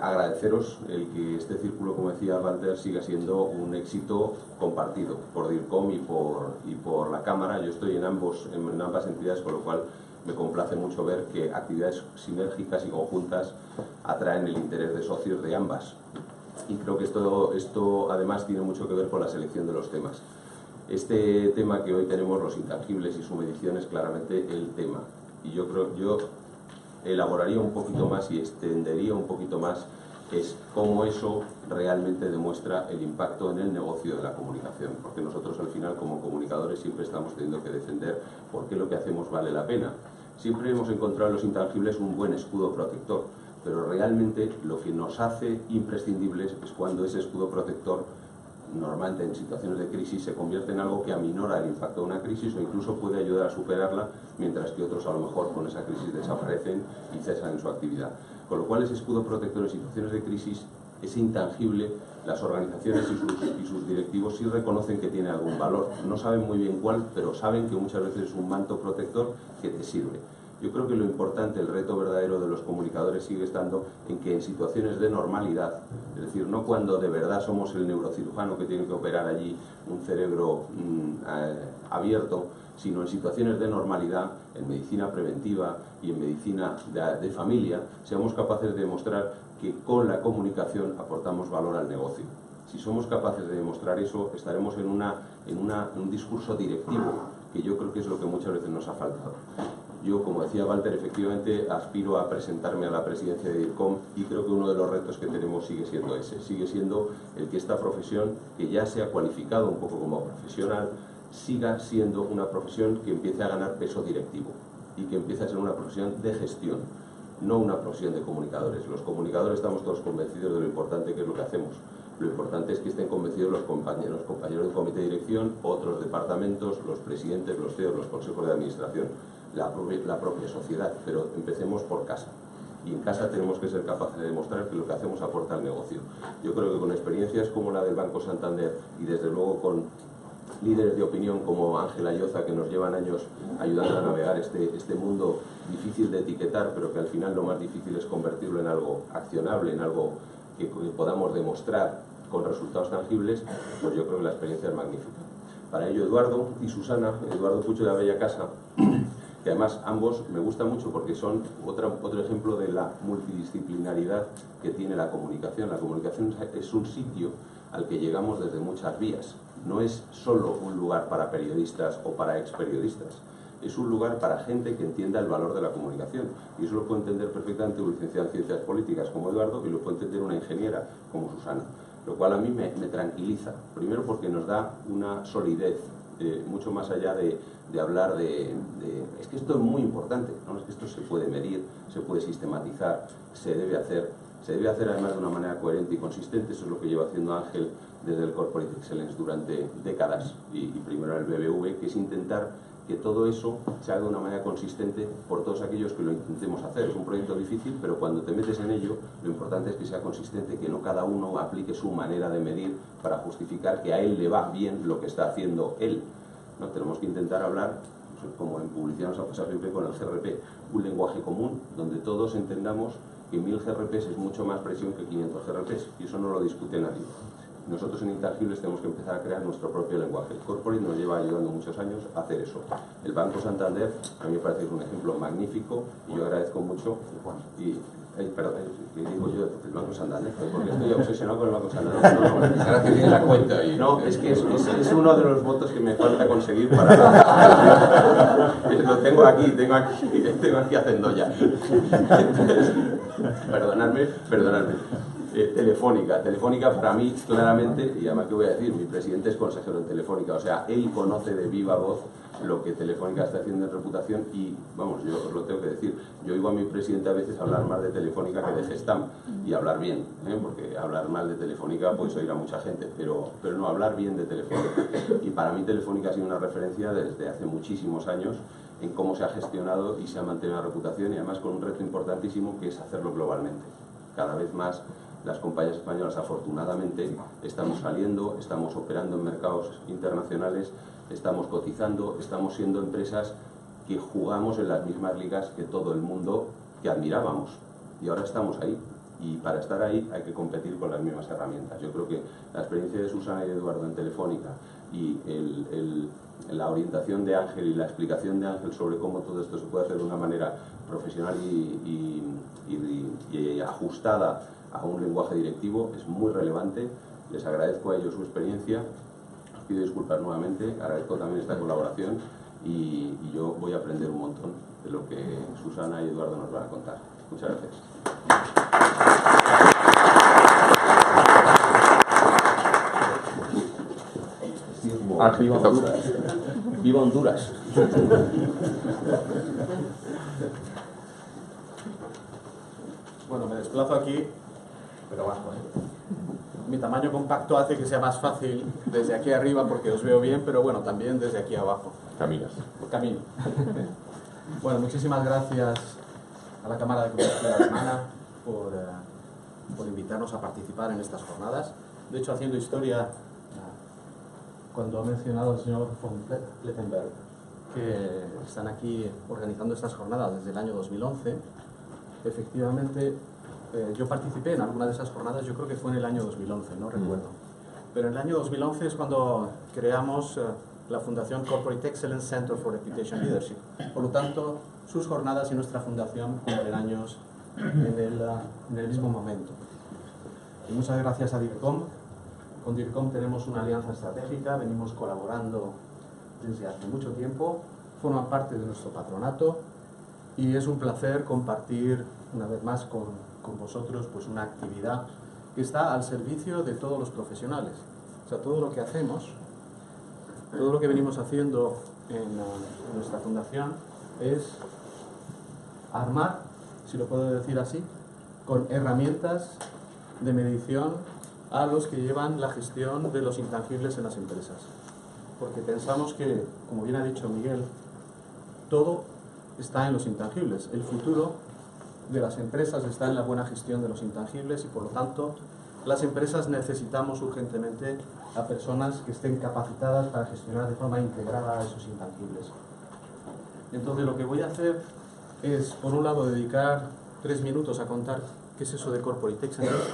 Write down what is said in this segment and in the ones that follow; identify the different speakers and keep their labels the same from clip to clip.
Speaker 1: agradeceros el que este círculo, como decía Walter, siga siendo un éxito compartido por DIRCOM y por la Cámara. Yo estoy en ambas entidades, con lo cual me complace mucho ver que actividades sinérgicas y conjuntas atraen el interés de socios de ambas. Y creo que esto además tiene mucho que ver con la selección de los temas. Este tema que hoy tenemos, los intangibles y su medición, es claramente el tema. Y yo elaboraría un poquito más y extendería un poquito más es cómo eso realmente demuestra el impacto en el negocio de la comunicación, porque nosotros al final como comunicadores siempre estamos teniendo que defender por qué lo que hacemos vale la pena. Siempre hemos encontrado en los intangibles un buen escudo protector, pero realmente lo que nos hace imprescindibles es cuando ese escudo protector, normalmente en situaciones de crisis, se convierte en algo que aminora el impacto de una crisis o incluso puede ayudar a superarla, mientras que otros a lo mejor con esa crisis desaparecen y cesan en su actividad. Con lo cual ese escudo protector en situaciones de crisis, ese intangible, las organizaciones y sus directivos sí reconocen que tiene algún valor. No saben muy bien cuál, pero saben que muchas veces es un manto protector que te sirve. Yo creo que lo importante, el reto verdadero de los comunicadores sigue estando en que en situaciones de normalidad, es decir, no cuando de verdad somos el neurocirujano que tiene que operar allí un cerebro abierto, sino en situaciones de normalidad, en medicina preventiva y en medicina de familia, seamos capaces de demostrar que con la comunicación aportamos valor al negocio. Si somos capaces de demostrar eso, estaremos en un discurso directivo, que yo creo que es lo que muchas veces nos ha faltado. Yo, como decía Walter, efectivamente aspiro a presentarme a la presidencia de DIRCOM y creo que uno de los retos que tenemos sigue siendo ese, sigue siendo el que esta profesión, que ya se ha cualificado un poco como profesional, siga siendo una profesión que empiece a ganar peso directivo y que empiece a ser una profesión de gestión, no una profesión de comunicadores. Los comunicadores estamos todos convencidos de lo importante que es lo que hacemos. Lo importante es que estén convencidos los compañeros del comité de dirección, otros departamentos, los presidentes, los CEOs, los consejos de administración, la propia sociedad, pero empecemos por casa. Y en casa tenemos que ser capaces de demostrar que lo que hacemos aporta al negocio. Yo creo que con experiencias como la del Banco Santander y desde luego con líderes de opinión como Ángela Lloza, que nos llevan años ayudando a navegar este mundo difícil de etiquetar, pero que al final lo más difícil es convertirlo en algo accionable, en algo que podamos demostrar con resultados tangibles, pues yo creo que la experiencia es magnífica. Para ello Eduardo y Susana, Eduardo Pucho de Abella Casa, que además ambos me gustan mucho porque son otro ejemplo de la multidisciplinaridad que tiene la comunicación. La comunicación es un sitio al que llegamos desde muchas vías. No es solo un lugar para periodistas o para experiodistas. Es un lugar para gente que entienda el valor de la comunicación. Y eso lo puede entender perfectamente un licenciado en Ciencias Políticas como Eduardo y lo puede entender una ingeniera como Susana. Lo cual a mí me tranquiliza. Primero porque nos da una solidez, mucho más allá de hablar es que esto es muy importante, ¿no? Es que esto se puede medir, se puede sistematizar, se debe hacer además de una manera coherente y consistente. Eso es lo que lleva haciendo Ángel desde el Corporate Excellence durante décadas y primero en el BBV, que es intentar que todo eso se haga de una manera consistente por todos aquellos que lo intentemos hacer. Es un proyecto difícil, pero cuando te metes en ello, lo importante es que sea consistente, que no cada uno aplique su manera de medir para justificar que a él le va bien lo que está haciendo él. ¿No? Tenemos que intentar hablar, como en publicidad nos ha pasado siempre con el GRP, un lenguaje común donde todos entendamos que 1000 GRPs es mucho más presión que 500 GRPs, y eso no lo discute nadie. Nosotros en Intangibles tenemos que empezar a crear nuestro propio lenguaje. El Corporate nos lleva ayudando muchos años a hacer eso. El Banco Santander a mí me parece un ejemplo magnífico y yo agradezco mucho. Perdón, digo yo, el Banco Santander, porque estoy obsesionado con el Banco Santander.
Speaker 2: Ahora que tiene la cuenta ahí.
Speaker 1: No, es que es uno de los votos que me falta conseguir para... Lo tengo aquí haciendo ya. Entonces, perdonadme. Telefónica para mí claramente, y además que voy a decir, mi presidente es consejero en Telefónica, o sea, él conoce de viva voz lo que Telefónica está haciendo en reputación y, vamos, yo os lo tengo que decir, yo oigo a mi presidente a veces hablar más de Telefónica que de Gestam, y hablar bien, porque hablar mal de Telefónica pues oír a mucha gente, pero no, hablar bien de Telefónica. Y para mí Telefónica ha sido una referencia desde hace muchísimos años en cómo se ha gestionado y se ha mantenido la reputación, y además con un reto importantísimo que es hacerlo globalmente. Cada vez más las compañías españolas, afortunadamente, estamos saliendo, estamos operando en mercados internacionales, estamos cotizando, estamos siendo empresas que jugamos en las mismas ligas que todo el mundo que admirábamos. Y ahora estamos ahí. y para estar ahí hay que competir con las mismas herramientas. Yo creo que la experiencia de Susana y de Eduardo en Telefónica y la orientación de Ángel y la explicación de Ángel sobre cómo todo esto se puede hacer de una manera profesional y ajustada a un lenguaje directivo es muy relevante. Les agradezco a ellos su experiencia, os pido disculpas nuevamente, agradezco también esta colaboración y yo voy a aprender un montón de lo que Susana y Eduardo nos van a contar. Muchas gracias.
Speaker 2: Viva Honduras. Viva Honduras.
Speaker 3: Bueno, me desplazo aquí, pero bajo. Mi tamaño compacto hace que sea más fácil desde aquí arriba porque os veo bien, pero bueno, también desde aquí abajo.
Speaker 2: Caminas.
Speaker 3: Camino. Bueno, muchísimas gracias a la Cámara de Comercio de La Hermana por invitarnos a participar en estas jornadas. De hecho, haciendo historia, cuando ha mencionado el señor von Plettenberg que están aquí organizando estas jornadas desde el año 2011, efectivamente yo participé en alguna de esas jornadas, yo creo que fue en el año 2011, no recuerdo. Pero en el año 2011 es cuando creamos la Fundación Corporate Excellence Center for Reputation Leadership. Por lo tanto, sus jornadas y nuestra fundación cumplen años en el mismo momento. Y muchas gracias a DIRCOM. Con DIRCOM tenemos una alianza estratégica, venimos colaborando desde hace mucho tiempo, forman parte de nuestro patronato y es un placer compartir una vez más con vosotros pues una actividad que está al servicio de todos los profesionales. O sea, todo lo que hacemos, todo lo que venimos haciendo en nuestra fundación es armar, si lo puedo decir así, con herramientas de medición a los que llevan la gestión de los intangibles en las empresas. Porque pensamos que, como bien ha dicho Miguel, todo está en los intangibles. El futuro de las empresas está en la buena gestión de los intangibles y, por lo tanto, las empresas necesitamos urgentemente a personas que estén capacitadas para gestionar de forma integrada esos intangibles. Entonces, lo que voy a hacer es, por un lado, dedicar 3 minutos a contar qué es eso de Corporate Excellence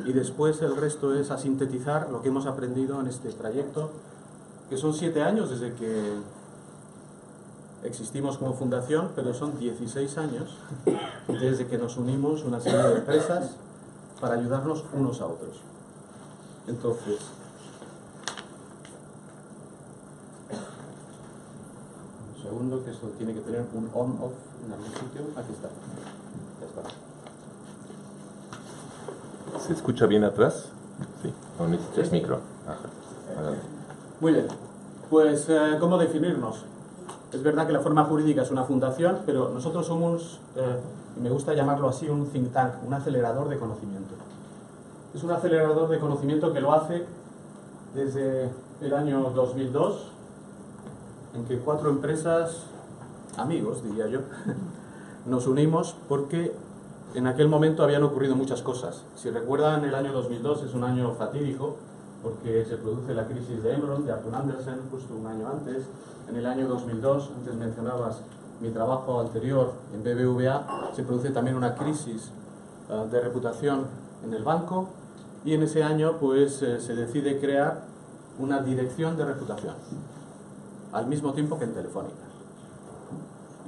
Speaker 3: y después el resto es a sintetizar lo que hemos aprendido en este trayecto, que son 7 años desde que existimos como fundación, pero son 16 años desde que nos unimos una serie de empresas para ayudarnos unos a otros. Entonces, un segundo, que esto tiene que tener un on-off en algún sitio. Aquí está. Ya está.
Speaker 2: ¿Se escucha bien atrás? Sí. ¿O necesitas micro? Ajá. Adelante.
Speaker 3: Muy bien. Pues, ¿cómo definirnos? Es verdad que la forma jurídica es una fundación, pero nosotros somos, me gusta llamarlo así, un think tank, un acelerador de conocimiento. Es un acelerador de conocimiento que lo hace desde el año 2002, en que 4 empresas, amigos diría yo, nos unimos porque en aquel momento habían ocurrido muchas cosas. Si recuerdan, el año 2002 es un año fatídico porque se produce la crisis de Enron, de Arthur Andersen, justo un año antes. En el año 2002, antes mencionabas mi trabajo anterior en BBVA, se produce también una crisis de reputación en el banco y en ese año pues se decide crear una dirección de reputación al mismo tiempo que en Telefónica.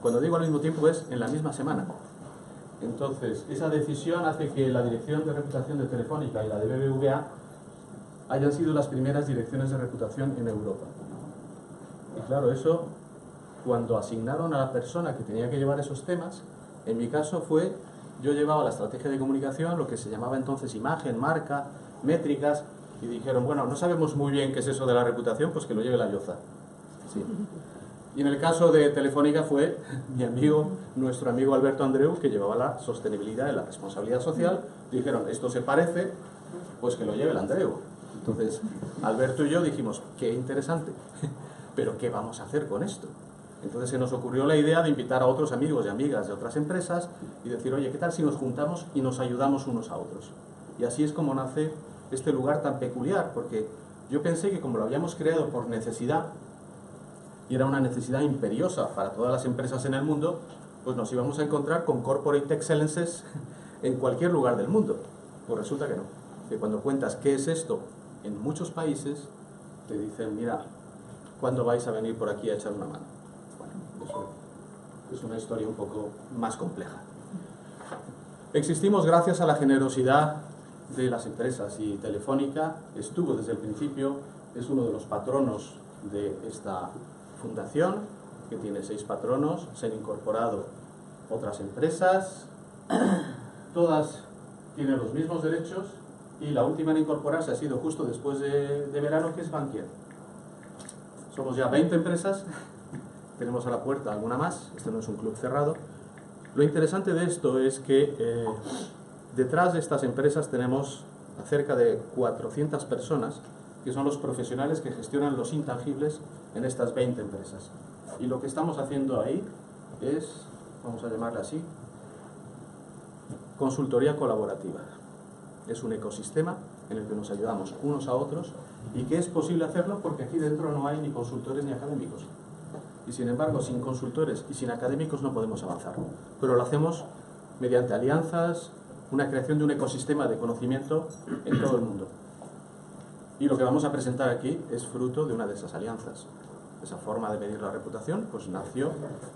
Speaker 3: Cuando digo al mismo tiempo es en la misma semana. Entonces, esa decisión hace que la dirección de reputación de Telefónica y la de BBVA hayan sido las primeras direcciones de reputación en Europa. Y claro, eso, cuando asignaron a la persona que tenía que llevar esos temas, en mi caso fue, yo llevaba la estrategia de comunicación, lo que se llamaba entonces imagen, marca, métricas, y dijeron, bueno, no sabemos muy bien qué es eso de la reputación, pues que lo lleve la Yoza. Sí. Y en el caso de Telefónica fue mi amigo, nuestro amigo Alberto Andreu, que llevaba la sostenibilidad y la responsabilidad social. Dijeron, esto se parece, pues que lo lleve el Andreu. Entonces, Alberto y yo dijimos, qué interesante, pero ¿qué vamos a hacer con esto? Entonces se nos ocurrió la idea de invitar a otros amigos y amigas de otras empresas y decir, oye, ¿qué tal si nos juntamos y nos ayudamos unos a otros? Y así es como nace este lugar tan peculiar, porque yo pensé que como lo habíamos creado por necesidad, y era una necesidad imperiosa para todas las empresas en el mundo, pues nos íbamos a encontrar con Corporate Excellences en cualquier lugar del mundo. Pues resulta que no. Que cuando cuentas qué es esto en muchos países, te dicen, mira, ¿cuándo vais a venir por aquí a echar una mano? Bueno, eso es una historia un poco más compleja. Existimos gracias a la generosidad de las empresas y Telefónica estuvo desde el principio, es uno de los patronos de esta fundación, que tiene 6 patronos, se han incorporado otras empresas, todas tienen los mismos derechos y la última en incorporarse ha sido justo después de verano, que es Bankia. Somos ya 20 empresas, tenemos a la puerta alguna más, este no es un club cerrado. Lo interesante de esto es que detrás de estas empresas tenemos a cerca de 400 personas que son los profesionales que gestionan los intangibles en estas 20 empresas. Y lo que estamos haciendo ahí es, vamos a llamarla así, consultoría colaborativa. Es un ecosistema en el que nos ayudamos unos a otros y que es posible hacerlo porque aquí dentro no hay ni consultores ni académicos. Y sin embargo, sin consultores y sin académicos no podemos avanzar. Pero lo hacemos mediante alianzas, una creación de un ecosistema de conocimiento en todo el mundo. Y lo que vamos a presentar aquí es fruto de una de esas alianzas. Esa forma de medir la reputación pues nació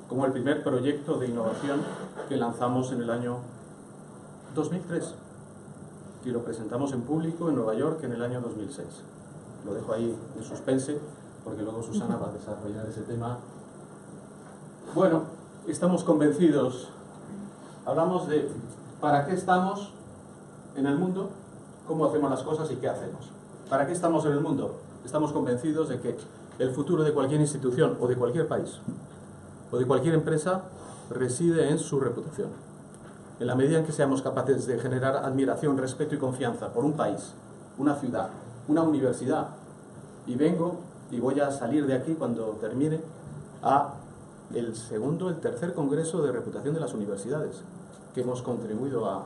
Speaker 3: como el primer proyecto de innovación que lanzamos en el año 2003 y lo presentamos en público en Nueva York en el año 2006. Lo dejo ahí en suspense porque luego Susana va a desarrollar ese tema. Bueno, estamos convencidos, hablamos de para qué estamos en el mundo, cómo hacemos las cosas y qué hacemos. ¿Para qué estamos en el mundo? Estamos convencidos de que el futuro de cualquier institución o de cualquier país o de cualquier empresa reside en su reputación. En la medida en que seamos capaces de generar admiración, respeto y confianza por un país, una ciudad, una universidad, y voy a salir de aquí cuando termine a el tercer congreso de reputación de las universidades que hemos contribuido a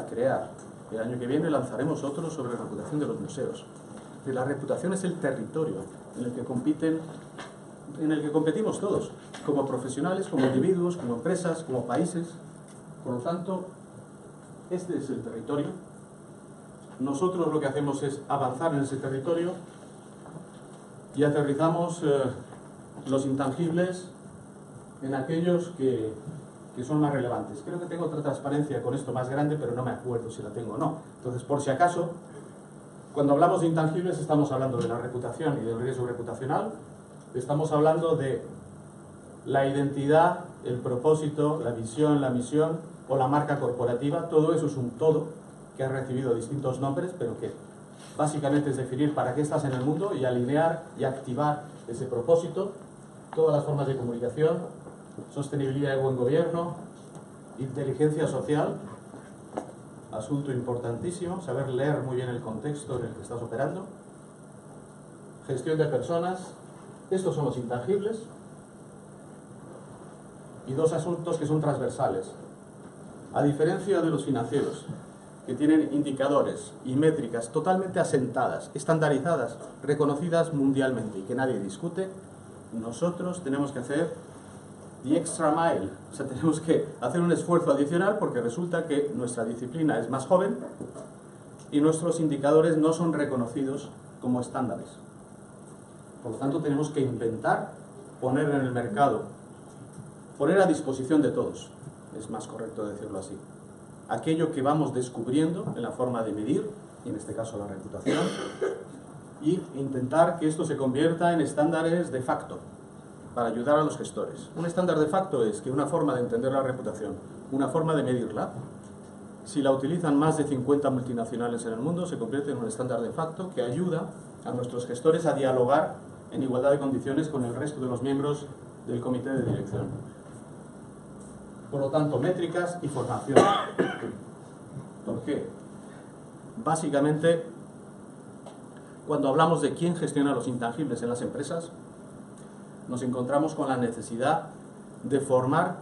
Speaker 3: crear. El año que viene lanzaremos otro sobre reputación de los museos. La reputación es el territorio en el que competimos todos, como profesionales, como individuos, como empresas, como países. Por lo tanto, este es el territorio. Nosotros lo que hacemos es avanzar en ese territorio y aterrizamos los intangibles en aquellos que son más relevantes. Creo que tengo otra transparencia con esto más grande, pero no me acuerdo si la tengo o no. Entonces, por si acaso, cuando hablamos de intangibles estamos hablando de la reputación y del riesgo reputacional, estamos hablando de la identidad, el propósito, la visión, la misión o la marca corporativa. Todo eso es un todo que ha recibido distintos nombres, pero que básicamente es definir para qué estás en el mundo y alinear y activar ese propósito. Todas las formas de comunicación, sostenibilidad y buen gobierno, inteligencia social, asunto importantísimo, saber leer muy bien el contexto en el que estás operando, gestión de personas. Estos son los intangibles y 2 asuntos que son transversales. A diferencia de los financieros, que tienen indicadores y métricas totalmente asentadas, estandarizadas, reconocidas mundialmente y que nadie discute, nosotros tenemos que hacer the extra mile, o sea, tenemos que hacer un esfuerzo adicional porque resulta que nuestra disciplina es más joven y nuestros indicadores no son reconocidos como estándares. Por lo tanto, tenemos que inventar, poner en el mercado, poner a disposición de todos, es más correcto decirlo así, aquello que vamos descubriendo en la forma de medir, y en este caso la reputación, y intentar que esto se convierta en estándares de facto para ayudar a los gestores. Un estándar de facto es que una forma de entender la reputación, una forma de medirla, si la utilizan más de 50 multinacionales en el mundo, se convierte en un estándar de facto que ayuda a nuestros gestores a dialogar en igualdad de condiciones con el resto de los miembros del comité de dirección. Por lo tanto, métricas y formación. ¿Por qué? Básicamente, cuando hablamos de quién gestiona los intangibles en las empresas, nos encontramos con la necesidad de formar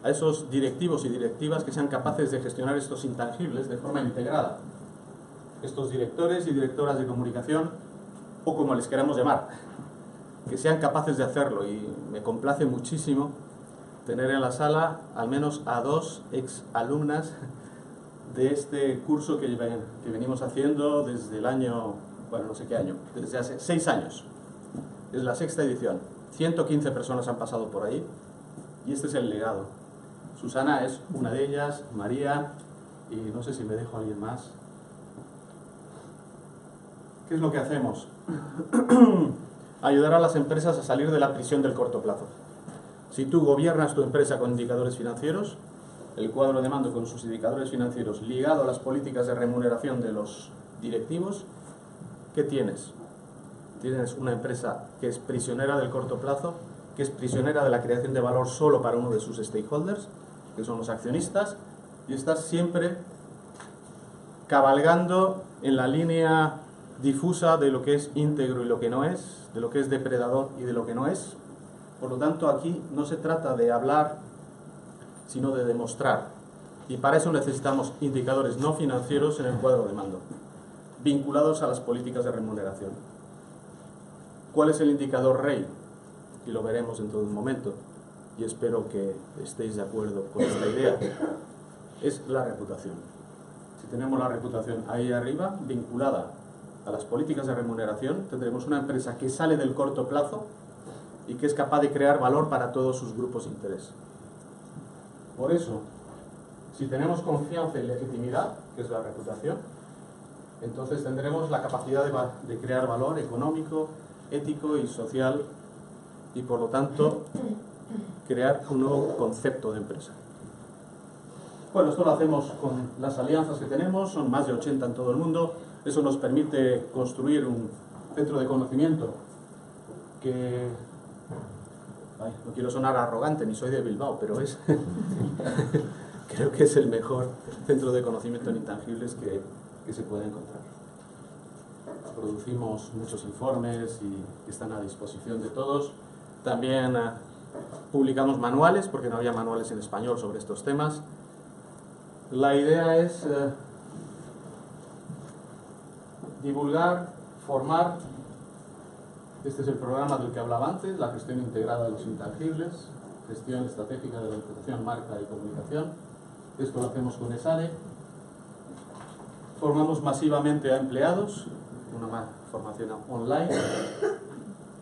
Speaker 3: a esos directivos y directivas que sean capaces de gestionar estos intangibles de forma integrada. Estos directores y directoras de comunicación, o como les queramos llamar, que sean capaces de hacerlo. Y me complace muchísimo tener en la sala al menos a 2 exalumnas de este curso que venimos haciendo desde el año, bueno, no sé qué año, desde hace 6 años. Es la 6ª edición. 115 personas han pasado por ahí y este es el legado. Susana es una de ellas, María, y no sé si me dejo a alguien más. ¿Qué es lo que hacemos? Ayudar a las empresas a salir de la prisión del corto plazo. Si tú gobiernas tu empresa con indicadores financieros, el cuadro de mando con sus indicadores financieros ligado a las políticas de remuneración de los directivos, ¿qué tienes? Tienes una empresa que es prisionera del corto plazo, que es prisionera de la creación de valor solo para uno de sus stakeholders, que son los accionistas, y estás siempre cabalgando en la línea difusa de lo que es íntegro y lo que no es, de lo que es depredador y de lo que no es. Por lo tanto, aquí no se trata de hablar, sino de demostrar. Y para eso necesitamos indicadores no financieros en el cuadro de mando, vinculados a las políticas de remuneración. ¿Cuál es el indicador rey? Y lo veremos en todo un momento, y espero que estéis de acuerdo con esta idea. Es la reputación. Si tenemos la reputación ahí arriba, vinculada a las políticas de remuneración, tendremos una empresa que sale del corto plazo y que es capaz de crear valor para todos sus grupos de interés. Por eso, si tenemos confianza y legitimidad, que es la reputación, entonces tendremos la capacidad de crear valor económico, ético y social, y por lo tanto crear un nuevo concepto de empresa. Bueno, esto lo hacemos con las alianzas que tenemos, son más de 80 en todo el mundo. Eso nos permite construir un centro de conocimiento que, no quiero sonar arrogante, ni soy de Bilbao, pero es creo que es el mejor centro de conocimiento en intangibles que se puede encontrar. Producimos muchos informes y están a disposición de todos. También publicamos manuales, porque no había manuales en español sobre estos temas. La idea es divulgar, formar. Este es el programa del que hablaba antes, la gestión integrada de los intangibles, gestión estratégica de la reputación, marca y comunicación. Esto lo hacemos con ESADE. Formamos masivamente a empleados, una formación online.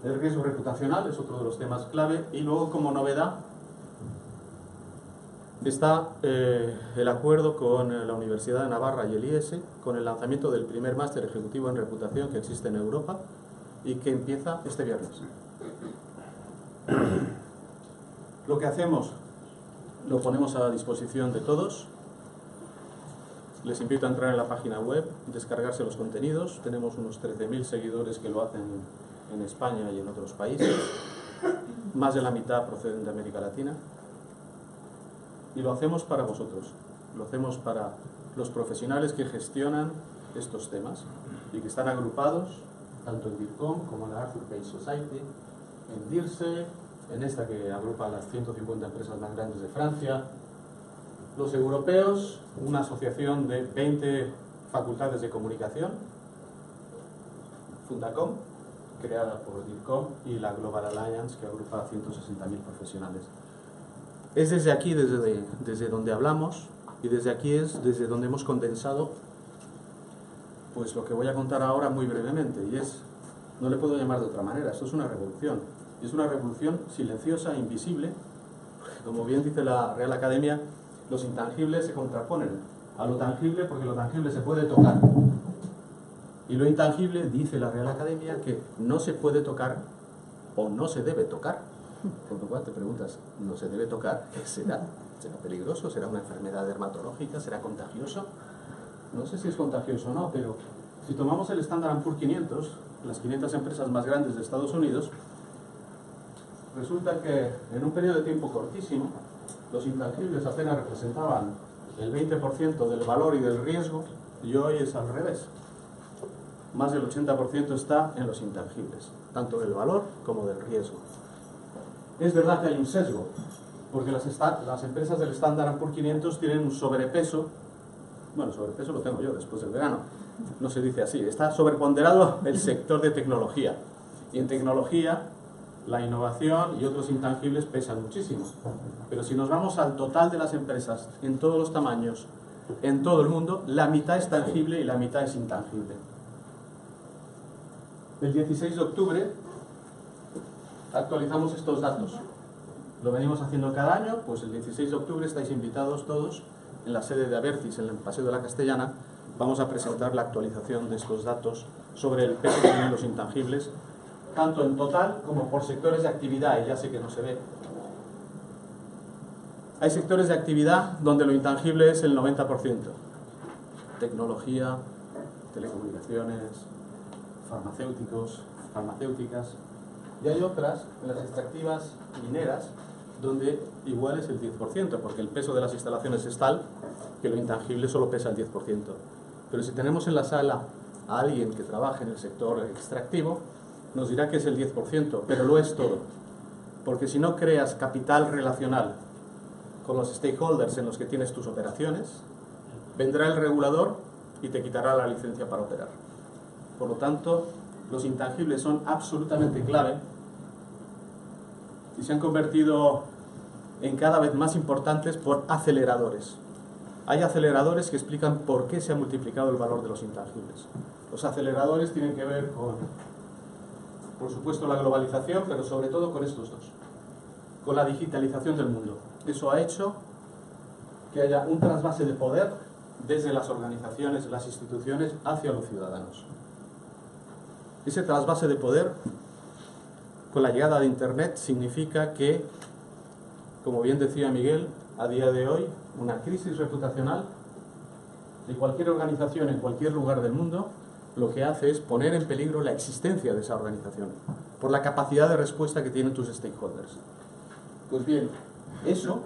Speaker 3: El riesgo reputacional es otro de los temas clave. Y luego, como novedad, está el acuerdo con la Universidad de Navarra y el IES con el lanzamiento del primer máster ejecutivo en reputación que existe en Europa y que empieza este viernes. Lo que hacemos lo ponemos a disposición de todos. Les invito a entrar en la página web, descargarse los contenidos. Tenemos unos 13.000 seguidores que lo hacen en España y en otros países. Más de la mitad proceden de América Latina. Y lo hacemos para vosotros. Lo hacemos para los profesionales que gestionan estos temas y que están agrupados tanto en DIRCOM como en la Arthur Page Society, en DIRSE, en esta que agrupa a las 150 empresas más grandes de Francia. Los europeos, una asociación de 20 facultades de comunicación, Fundacom, creada por DIRCOM, y la Global Alliance, que agrupa a 160.000 profesionales. Es desde aquí, desde donde hablamos, y desde aquí es desde donde hemos condensado pues lo que voy a contar ahora muy brevemente, y es, no le puedo llamar de otra manera, esto es una revolución, y es una revolución silenciosa, invisible, porque como bien dice la Real Academia, los intangibles se contraponen a lo tangible porque lo tangible se puede tocar, y lo intangible, dice la Real Academia, que no se puede tocar o no se debe tocar. Por lo cual te preguntas, ¿no se debe tocar? ¿Qué será? ¿Será peligroso? ¿Será una enfermedad dermatológica? ¿Será contagioso? No sé si es contagioso o no, pero si tomamos el Standard & Poor's 500, las 500 empresas más grandes de Estados Unidos, resulta que en un periodo de tiempo cortísimo, los intangibles apenas representaban el 20% del valor y del riesgo, y hoy es al revés. Más del 80% está en los intangibles, tanto del valor como del riesgo. Es verdad que hay un sesgo, porque las empresas del Standard & Poor's 500 tienen un sobrepeso. Bueno, sobrepeso lo tengo yo después del verano, no se dice así, está sobreponderado el sector de tecnología, y en tecnología la innovación y otros intangibles pesan muchísimo, pero si nos vamos al total de las empresas en todos los tamaños en todo el mundo, la mitad es tangible y la mitad es intangible. El 16 de octubre actualizamos estos datos. Lo venimos haciendo cada año, pues el 16 de octubre estáis invitados todos en la sede de Abertis, en el Paseo de la Castellana. Vamos a presentar la actualización de estos datos sobre el peso que tienen los intangibles, tanto en total como por sectores de actividad, y ya sé que no se ve. Hay sectores de actividad donde lo intangible es el 90%. Tecnología, telecomunicaciones, farmacéuticos, farmacéuticas. Y hay otras, en las extractivas mineras, donde igual es el 10%, porque el peso de las instalaciones es tal que lo intangible solo pesa el 10%. Pero si tenemos en la sala a alguien que trabaje en el sector extractivo, nos dirá que es el 10%, pero lo es todo. Porque si no creas capital relacional con los stakeholders en los que tienes tus operaciones, vendrá el regulador y te quitará la licencia para operar. Por lo tanto, los intangibles son absolutamente clave y se han convertido en cada vez más importantes por aceleradores. Hay aceleradores que explican por qué se ha multiplicado el valor de los intangibles. Los aceleradores tienen que ver con, por supuesto, la globalización, pero sobre todo con estos dos, con la digitalización del mundo. Eso ha hecho que haya un trasvase de poder desde las organizaciones, las instituciones, hacia los ciudadanos. Ese trasvase de poder, con la llegada de Internet, significa que, como bien decía Miguel, a día de hoy, una crisis reputacional de cualquier organización en cualquier lugar del mundo, lo que hace es poner en peligro la existencia de esa organización, por la capacidad de respuesta que tienen tus stakeholders. Pues bien, eso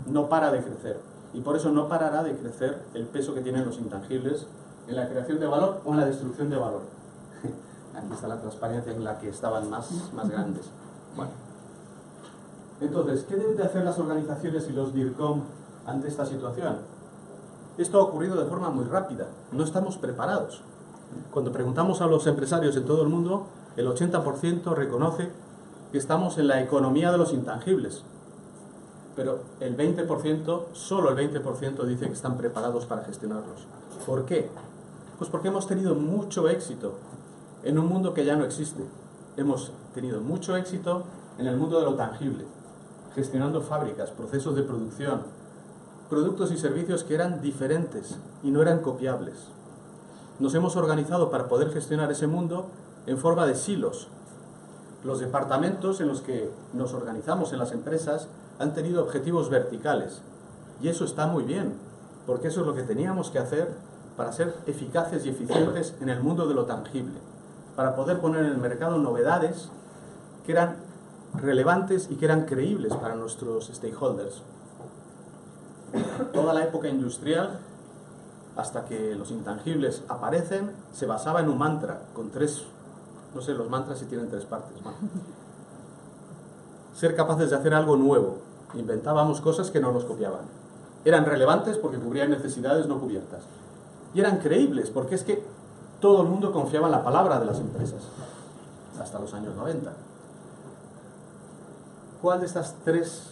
Speaker 3: no para de crecer, y por eso no parará de crecer el peso que tienen los intangibles en la creación de valor o en la destrucción de valor. Aquí está la transparencia en la que estaban más grandes. Bueno. Entonces, ¿qué deben de hacer las organizaciones y los DIRCOM ante esta situación? Esto ha ocurrido de forma muy rápida. No estamos preparados. Cuando preguntamos a los empresarios en todo el mundo, el 80% reconoce que estamos en la economía de los intangibles. Pero el 20%, solo el 20% dice que están preparados para gestionarlos. ¿Por qué? Pues porque hemos tenido mucho éxito en un mundo que ya no existe. Hemos tenido mucho éxito en el mundo de lo tangible, gestionando fábricas, procesos de producción, productos y servicios que eran diferentes y no eran copiables. Nos hemos organizado para poder gestionar ese mundo en forma de silos. Los departamentos en los que nos organizamos en las empresas han tenido objetivos verticales. Y eso está muy bien, porque eso es lo que teníamos que hacer para ser eficaces y eficientes en el mundo de lo tangible, para poder poner en el mercado novedades que eran relevantes y que eran creíbles para nuestros stakeholders. Toda la época industrial, hasta que los intangibles aparecen, se basaba en un mantra, con tres, no sé, los mantras si tienen tres partes. Bueno. Ser capaces de hacer algo nuevo. Inventábamos cosas que no nos copiaban. Eran relevantes porque cubrían necesidades no cubiertas. Y eran creíbles porque es que todo el mundo confiaba en la palabra de las empresas, hasta los años 90. ¿Cuál de estas tres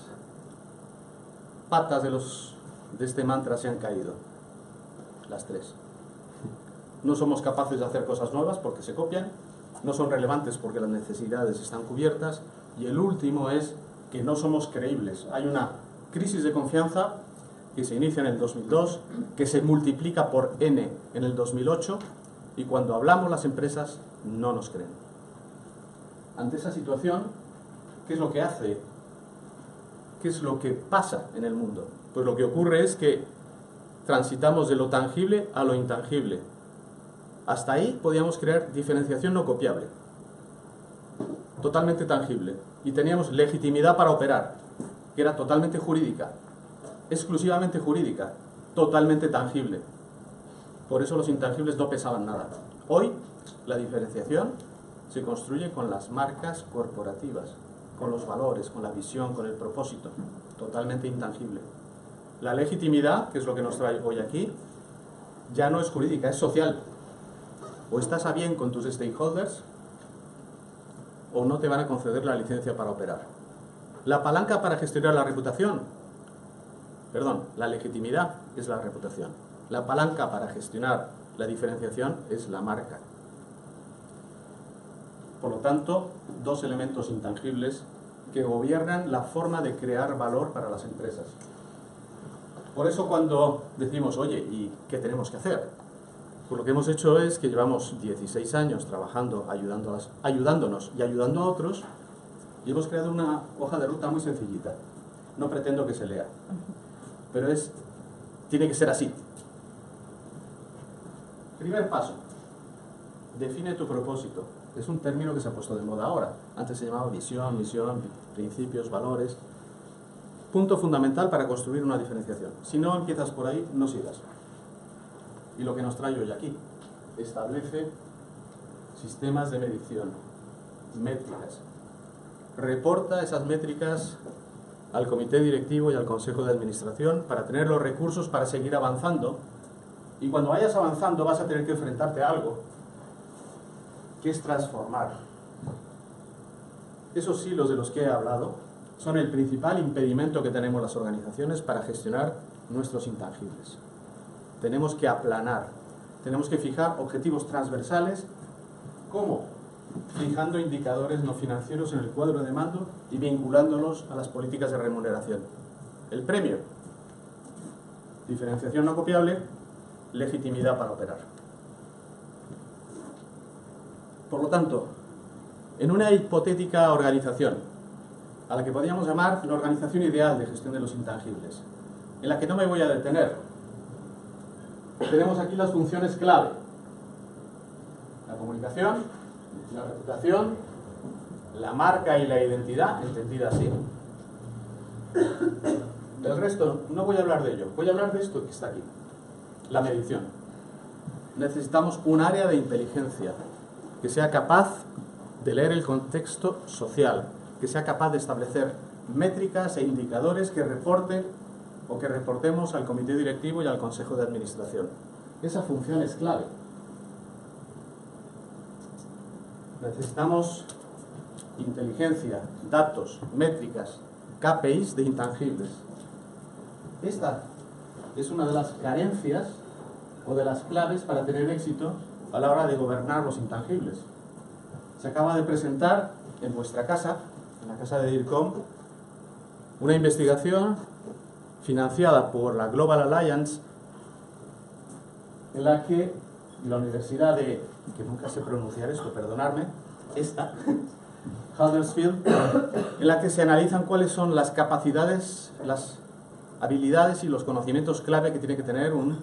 Speaker 3: patas de este mantra se han caído? Las tres. No somos capaces de hacer cosas nuevas porque se copian, no son relevantes porque las necesidades están cubiertas, y el último es que no somos creíbles. Hay una crisis de confianza que se inicia en el 2002, que se multiplica por N en el 2008, y cuando hablamos las empresas no nos creen. Ante esa situación, ¿qué es lo que hace? ¿Qué es lo que pasa en el mundo? Pues lo que ocurre es que transitamos de lo tangible a lo intangible. Hasta ahí podíamos crear diferenciación no copiable, totalmente tangible, y teníamos legitimidad para operar, que era totalmente jurídica, exclusivamente jurídica, totalmente tangible. Por eso los intangibles no pesaban nada. Hoy la diferenciación se construye con las marcas corporativas, con los valores, con la visión, con el propósito, totalmente intangible. La legitimidad, que es lo que nos trae hoy aquí, ya no es jurídica, es social. O estás a bien con tus stakeholders o no te van a conceder la licencia para operar. La palanca para gestionar la reputación Perdón, la legitimidad es la reputación. La palanca para gestionar la diferenciación es la marca. Por lo tanto, dos elementos intangibles que gobiernan la forma de crear valor para las empresas. Por eso cuando decimos, oye, ¿y qué tenemos que hacer? Pues lo que hemos hecho es que llevamos 16 años trabajando, ayudándonos y ayudando a otros, y hemos creado una hoja de ruta muy sencillita. No pretendo que se lea, pero tiene que ser así. Primer paso, define tu propósito. Es un término que se ha puesto de moda ahora. Antes se llamaba visión, misión, principios, valores. Punto fundamental para construir una diferenciación. Si no empiezas por ahí, no sigas. Y lo que nos trae hoy aquí, establece sistemas de medición, métricas. Reporta esas métricas al comité directivo y al consejo de administración para tener los recursos para seguir avanzando. Y cuando vayas avanzando vas a tener que enfrentarte a algo, que es transformar. Esos hilos de los que he hablado son el principal impedimento que tenemos las organizaciones para gestionar nuestros intangibles. Tenemos que aplanar, tenemos que fijar objetivos transversales. ¿Cómo? Fijando indicadores no financieros en el cuadro de mando y vinculándolos a las políticas de remuneración. El premio, diferenciación no copiable, legitimidad para operar. Por lo tanto, en una hipotética organización, a la que podríamos llamar la organización ideal de gestión de los intangibles, en la que no me voy a detener, tenemos aquí las funciones clave. La comunicación, la reputación, la marca y la identidad, entendida así. El resto, no voy a hablar de ello, voy a hablar de esto que está aquí, la medición. Necesitamos un área de inteligencia que sea capaz de leer el contexto social, que sea capaz de establecer métricas e indicadores que reporten o que reportemos al comité directivo y al consejo de administración. Esa función es clave. Necesitamos inteligencia, datos, métricas, KPIs de intangibles. Esta es una de las carencias o de las claves para tener éxito a la hora de gobernar los intangibles. Se acaba de presentar en vuestra casa, en la casa de DIRCOM, una investigación financiada por la Global Alliance en la que la universidad de, que nunca sé pronunciar esto, perdonadme, Huddersfield, en la que se analizan cuáles son las capacidades, las habilidades y los conocimientos clave que tiene que tener un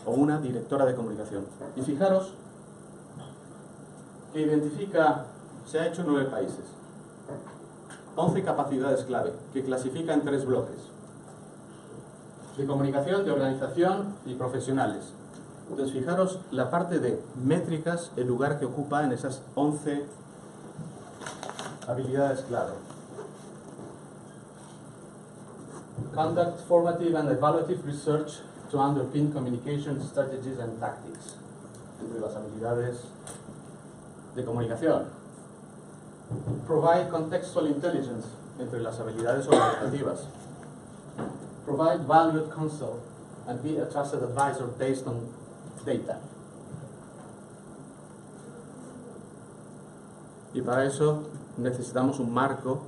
Speaker 3: o una directora de comunicación. Y fijaros que identifica, se ha hecho en 9 países, 11 capacidades clave, que clasifica en 3 bloques: de comunicación, de organización y profesionales. Entonces fijaros la parte de métricas, el lugar que ocupa en esas 11 habilidades clave. Conduct formative and evaluative research to underpin communication strategies and tactics. Entre las habilidades de comunicación. Provide contextual intelligence, entre las habilidades organizativas. Provide valued counsel and be a trusted advisor based on data. Y para eso necesitamos un marco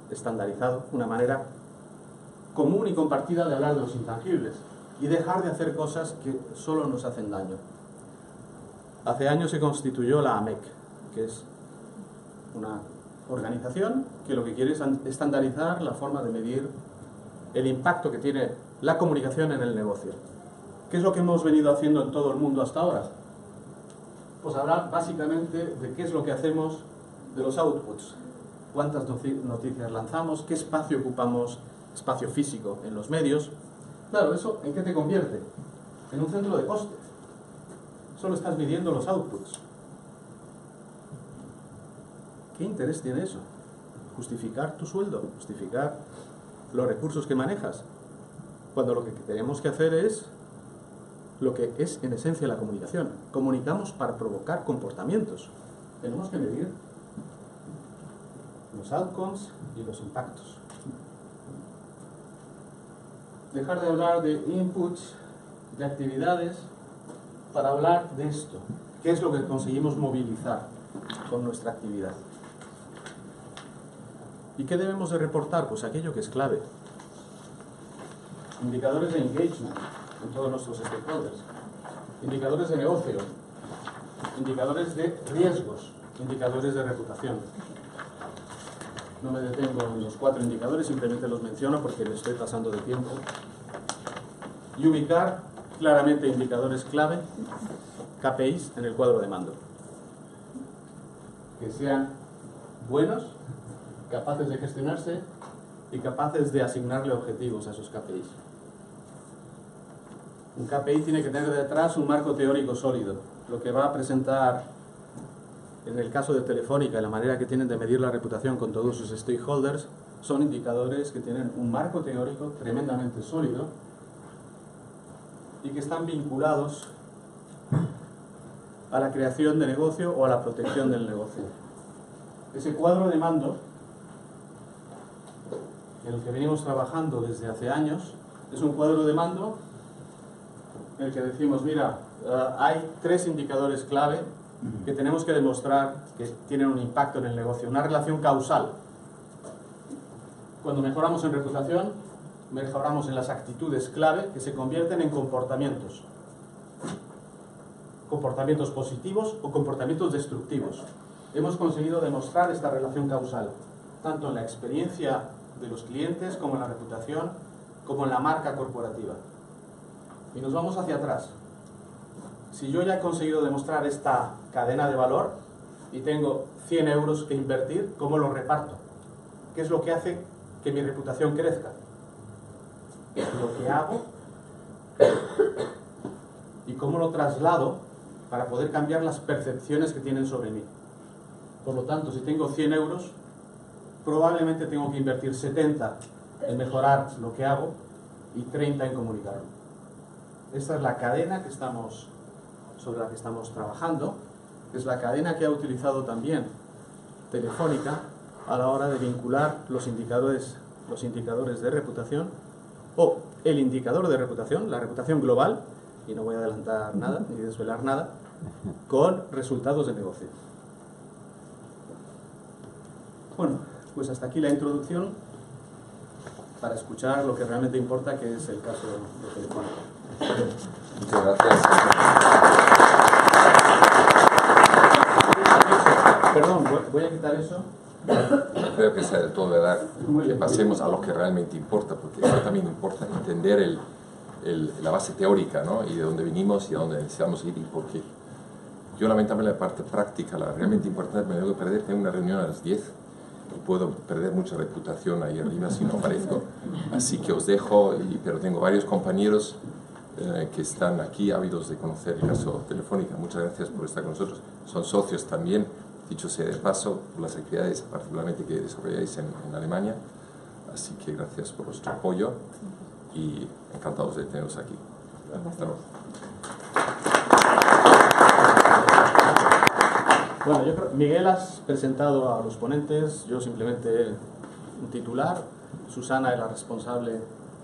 Speaker 3: estandarizado, una manera común y compartida de hablar de los intangibles y dejar de hacer cosas que solo nos hacen daño. Hace años se constituyó la AMEC, que es una organización que lo que quiere es estandarizar la forma de medir el impacto que tiene la comunicación en el negocio. ¿Qué es lo que hemos venido haciendo en todo el mundo hasta ahora? Pues hablar básicamente de qué es lo que hacemos de los outputs, cuántas noticias lanzamos, qué espacio ocupamos, espacio físico en los medios. Claro, ¿eso en qué te convierte? En un centro de coste. Solo estás midiendo los outputs. ¿Qué interés tiene eso? Justificar tu sueldo, justificar los recursos que manejas, cuando lo que tenemos que hacer es lo que es en esencia la comunicación. Comunicamos para provocar comportamientos. Tenemos que medir los outcomes y los impactos. dejar de hablar de inputs, de actividades, para hablar de esto. ¿Qué es lo que conseguimos movilizar con nuestra actividad? ¿Y qué debemos de reportar? Pues aquello que es clave. Indicadores de engagement en todos nuestros stakeholders. Indicadores de negocio. Indicadores de riesgos. Indicadores de reputación. No me detengo en los 4 indicadores, simplemente los menciono porque me estoy pasando de tiempo. Y ubicar claramente indicadores clave, KPIs, en el cuadro de mando. Que sean buenos, capaces de gestionarse y capaces de asignarle objetivos a esos KPIs. Un KPI tiene que tener detrás un marco teórico sólido. Lo que va a presentar en el caso de Telefónica, la manera que tienen de medir la reputación con todos sus stakeholders, son indicadores que tienen un marco teórico tremendamente sólido y que están vinculados a la creación de negocio o a la protección del negocio. Ese cuadro de mando, en el que venimos trabajando desde hace años, es un cuadro de mando en el que decimos, mira, hay 3 indicadores clave que tenemos que demostrar que tienen un impacto en el negocio, una relación causal. Cuando mejoramos en reputación, mejoramos en las actitudes clave que se convierten en comportamientos. Comportamientos positivos o comportamientos destructivos. Hemos conseguido demostrar esta relación causal, tanto en la experiencia de los clientes, como en la reputación, como en la marca corporativa. Y nos vamos hacia atrás. Si yo ya he conseguido demostrar esta cadena de valor y tengo 100 euros que invertir, ¿cómo lo reparto? ¿Qué es lo que hace que mi reputación crezca? Lo que hago y cómo lo traslado para poder cambiar las percepciones que tienen sobre mí. Por lo tanto, si tengo 100 euros, probablemente tengo que invertir 70 en mejorar lo que hago y 30 en comunicarlo. Esta es la cadena sobre la que estamos trabajando. Es la cadena que ha utilizado también Telefónica a la hora de vincular los indicadores de reputación, o el indicador de reputación, la reputación global, y no voy a adelantar nada ni desvelar nada, con resultados de negocio. Bueno, pues hasta aquí la introducción para escuchar lo que realmente importa, que es el caso de Telefónica.
Speaker 2: Muchas gracias.
Speaker 3: Perdón, voy a quitar eso.
Speaker 2: Creo que sea de todo verdad que pasemos a lo que realmente importa, porque eso también importa entender la base teórica, ¿no? Y de dónde vinimos y a dónde necesitamos ir y por qué. Yo lamentablemente la parte práctica, la realmente importante, me tengo que perder, tengo una reunión a las 10 y puedo perder mucha reputación ahí arriba si no aparezco. Así que os dejo, pero tengo varios compañeros que están aquí ávidos de conocer el caso Telefónica. Muchas gracias por estar con nosotros. Son socios también, dicho sea de paso, por las actividades particularmente que desarrolláis en Alemania. Así que gracias por vuestro apoyo y encantados de teneros aquí. Hasta luego.
Speaker 3: Bueno, yo creo, Miguel, has presentado a los ponentes, yo simplemente un titular. Susana es la responsable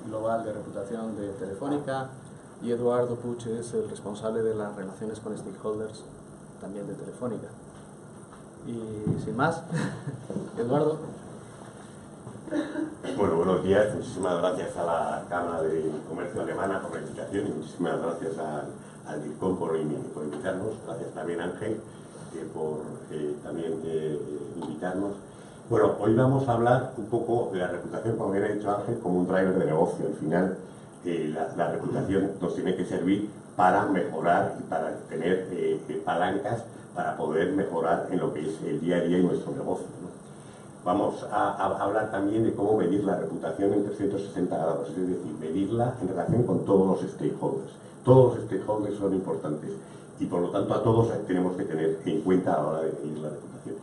Speaker 3: global de reputación de Telefónica y Eduardo Puig es el responsable de las relaciones con stakeholders también de Telefónica. Y sin más, Eduardo.
Speaker 4: Bueno, buenos días. Muchísimas gracias a la Cámara de Comercio Alemana por la invitación y muchísimas gracias al DIRCOM por invitarnos. Gracias también, Ángel, por también invitarnos. Bueno, hoy vamos a hablar un poco de la reputación, como bien ha dicho Ángel, como un driver de negocio. Al final, la reputación nos tiene que servir para mejorar y para tener palancas para poder mejorar en lo que es el día a día y nuestro negocio, ¿no? Vamos a hablar también de cómo medir la reputación en 360 grados, es decir, medirla en relación con todos los stakeholders. Todos los stakeholders son importantes y por lo tanto a todos tenemos que tener en cuenta a la hora de medir la reputación.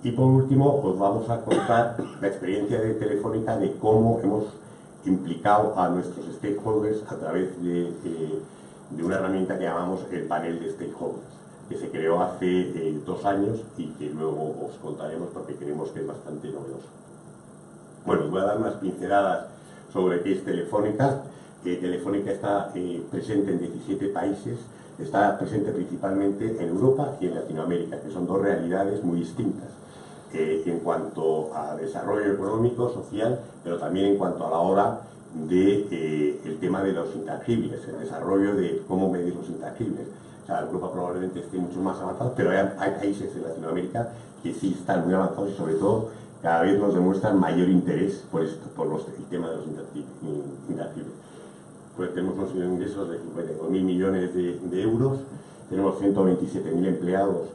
Speaker 4: Y por último, os vamos a contar la experiencia de Telefónica de cómo hemos implicado a nuestros stakeholders a través de una herramienta que llamamos el panel de stakeholders, que se creó hace 2 años y que luego os contaremos porque creemos que es bastante novedoso. Bueno, os voy a dar unas pinceladas sobre qué es Telefónica. Telefónica está presente en 17 países, está presente principalmente en Europa y en Latinoamérica, que son dos realidades muy distintas en cuanto a desarrollo económico, social, pero también en cuanto a la hora de el tema de los intangibles, el desarrollo de cómo medir los intangibles. O sea, Europa probablemente esté mucho más avanzado, pero hay países en Latinoamérica que sí están muy avanzados y sobre todo cada vez nos demuestran mayor interés por esto, el tema de los intangibles. Pues tenemos unos ingresos de 52.000 millones de euros, tenemos 127.000 empleados,